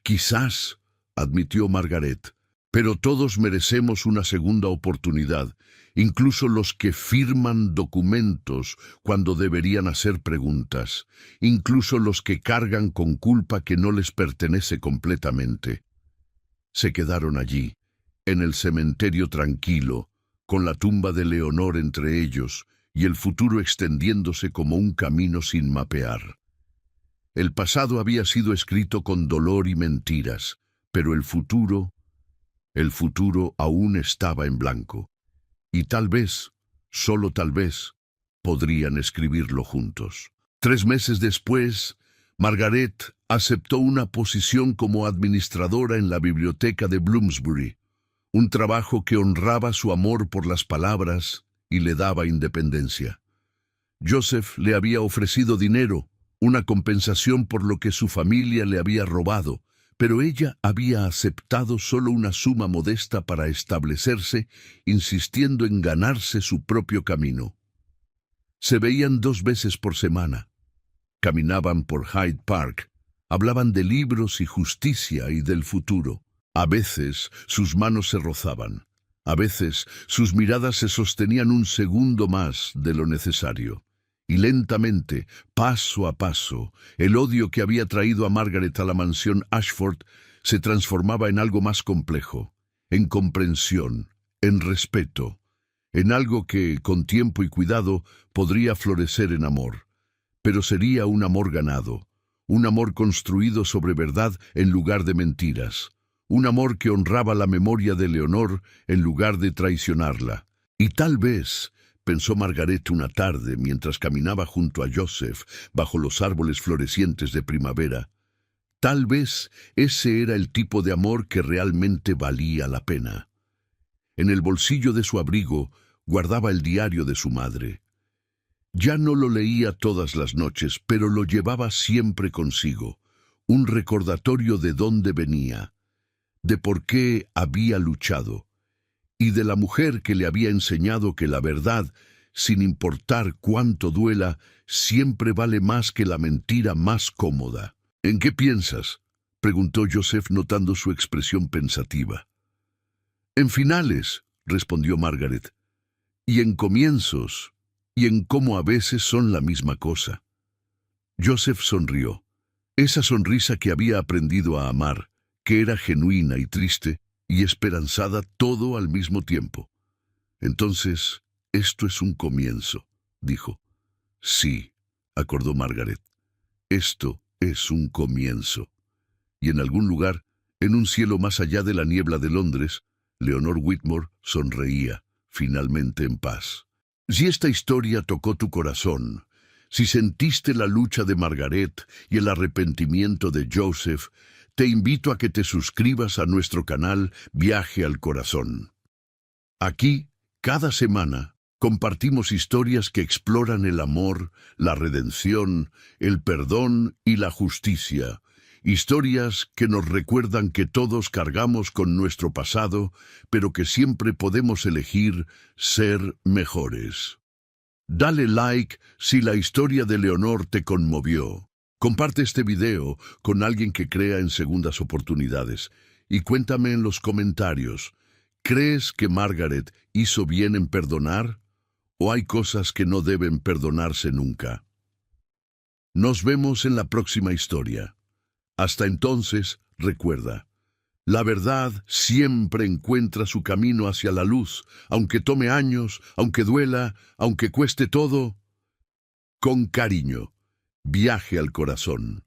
Quizás, admitió Margaret, pero todos merecemos una segunda oportunidad, incluso los que firman documentos cuando deberían hacer preguntas, incluso los que cargan con culpa que no les pertenece completamente. Se quedaron allí, en el cementerio tranquilo, con la tumba de Leonor entre ellos y el futuro extendiéndose como un camino sin mapear. El pasado había sido escrito con dolor y mentiras, pero el futuro aún estaba en blanco. Y tal vez, solo tal vez, podrían escribirlo juntos. 3 meses después, Margaret aceptó una posición como administradora en la biblioteca de Bloomsbury, un trabajo que honraba su amor por las palabras y le daba independencia. Joseph le había ofrecido dinero, una compensación por lo que su familia le había robado, pero ella había aceptado solo una suma modesta para establecerse, insistiendo en ganarse su propio camino. Se veían 2 veces por semana. Caminaban por Hyde Park, hablaban de libros y justicia y del futuro. A veces sus manos se rozaban, a veces sus miradas se sostenían un segundo más de lo necesario. Y lentamente, paso a paso, el odio que había traído a Margaret a la mansión Ashford se transformaba en algo más complejo, en comprensión, en respeto, en algo que, con tiempo y cuidado, podría florecer en amor. Pero sería un amor ganado, un amor construido sobre verdad en lugar de mentiras, un amor que honraba la memoria de Leonor en lugar de traicionarla. Y tal vez, pensó Margaret una tarde mientras caminaba junto a Joseph bajo los árboles florecientes de primavera, tal vez ese era el tipo de amor que realmente valía la pena. En el bolsillo de su abrigo guardaba el diario de su madre. Ya no lo leía todas las noches, pero lo llevaba siempre consigo, un recordatorio de dónde venía, de por qué había luchado, y de la mujer que le había enseñado que la verdad, sin importar cuánto duela, siempre vale más que la mentira más cómoda. ¿En qué piensas?, preguntó Joseph notando su expresión pensativa. En finales, respondió Margaret, y en comienzos, y en cómo a veces son la misma cosa. Joseph sonrió. Esa sonrisa que había aprendido a amar, que era genuina y triste, y esperanzada todo al mismo tiempo. Entonces, esto es un comienzo, dijo. Sí, acordó Margaret. Esto es un comienzo. Y en algún lugar, en un cielo más allá de la niebla de Londres, Leonor Whitmore sonreía, finalmente en paz. Si esta historia tocó tu corazón, si sentiste la lucha de Margaret y el arrepentimiento de Joseph, te invito a que te suscribas a nuestro canal Viaje al Corazón. Aquí, cada semana, compartimos historias que exploran el amor, la redención, el perdón y la justicia. Historias que nos recuerdan que todos cargamos con nuestro pasado, pero que siempre podemos elegir ser mejores. Dale like si la historia de Leonor te conmovió. Comparte este video con alguien que crea en segundas oportunidades y cuéntame en los comentarios, ¿crees que Margaret hizo bien en perdonar? ¿O hay cosas que no deben perdonarse nunca? Nos vemos en la próxima historia. Hasta entonces, recuerda, la verdad siempre encuentra su camino hacia la luz, aunque tome años, aunque duela, aunque cueste todo. Con cariño, Viaje al Corazón.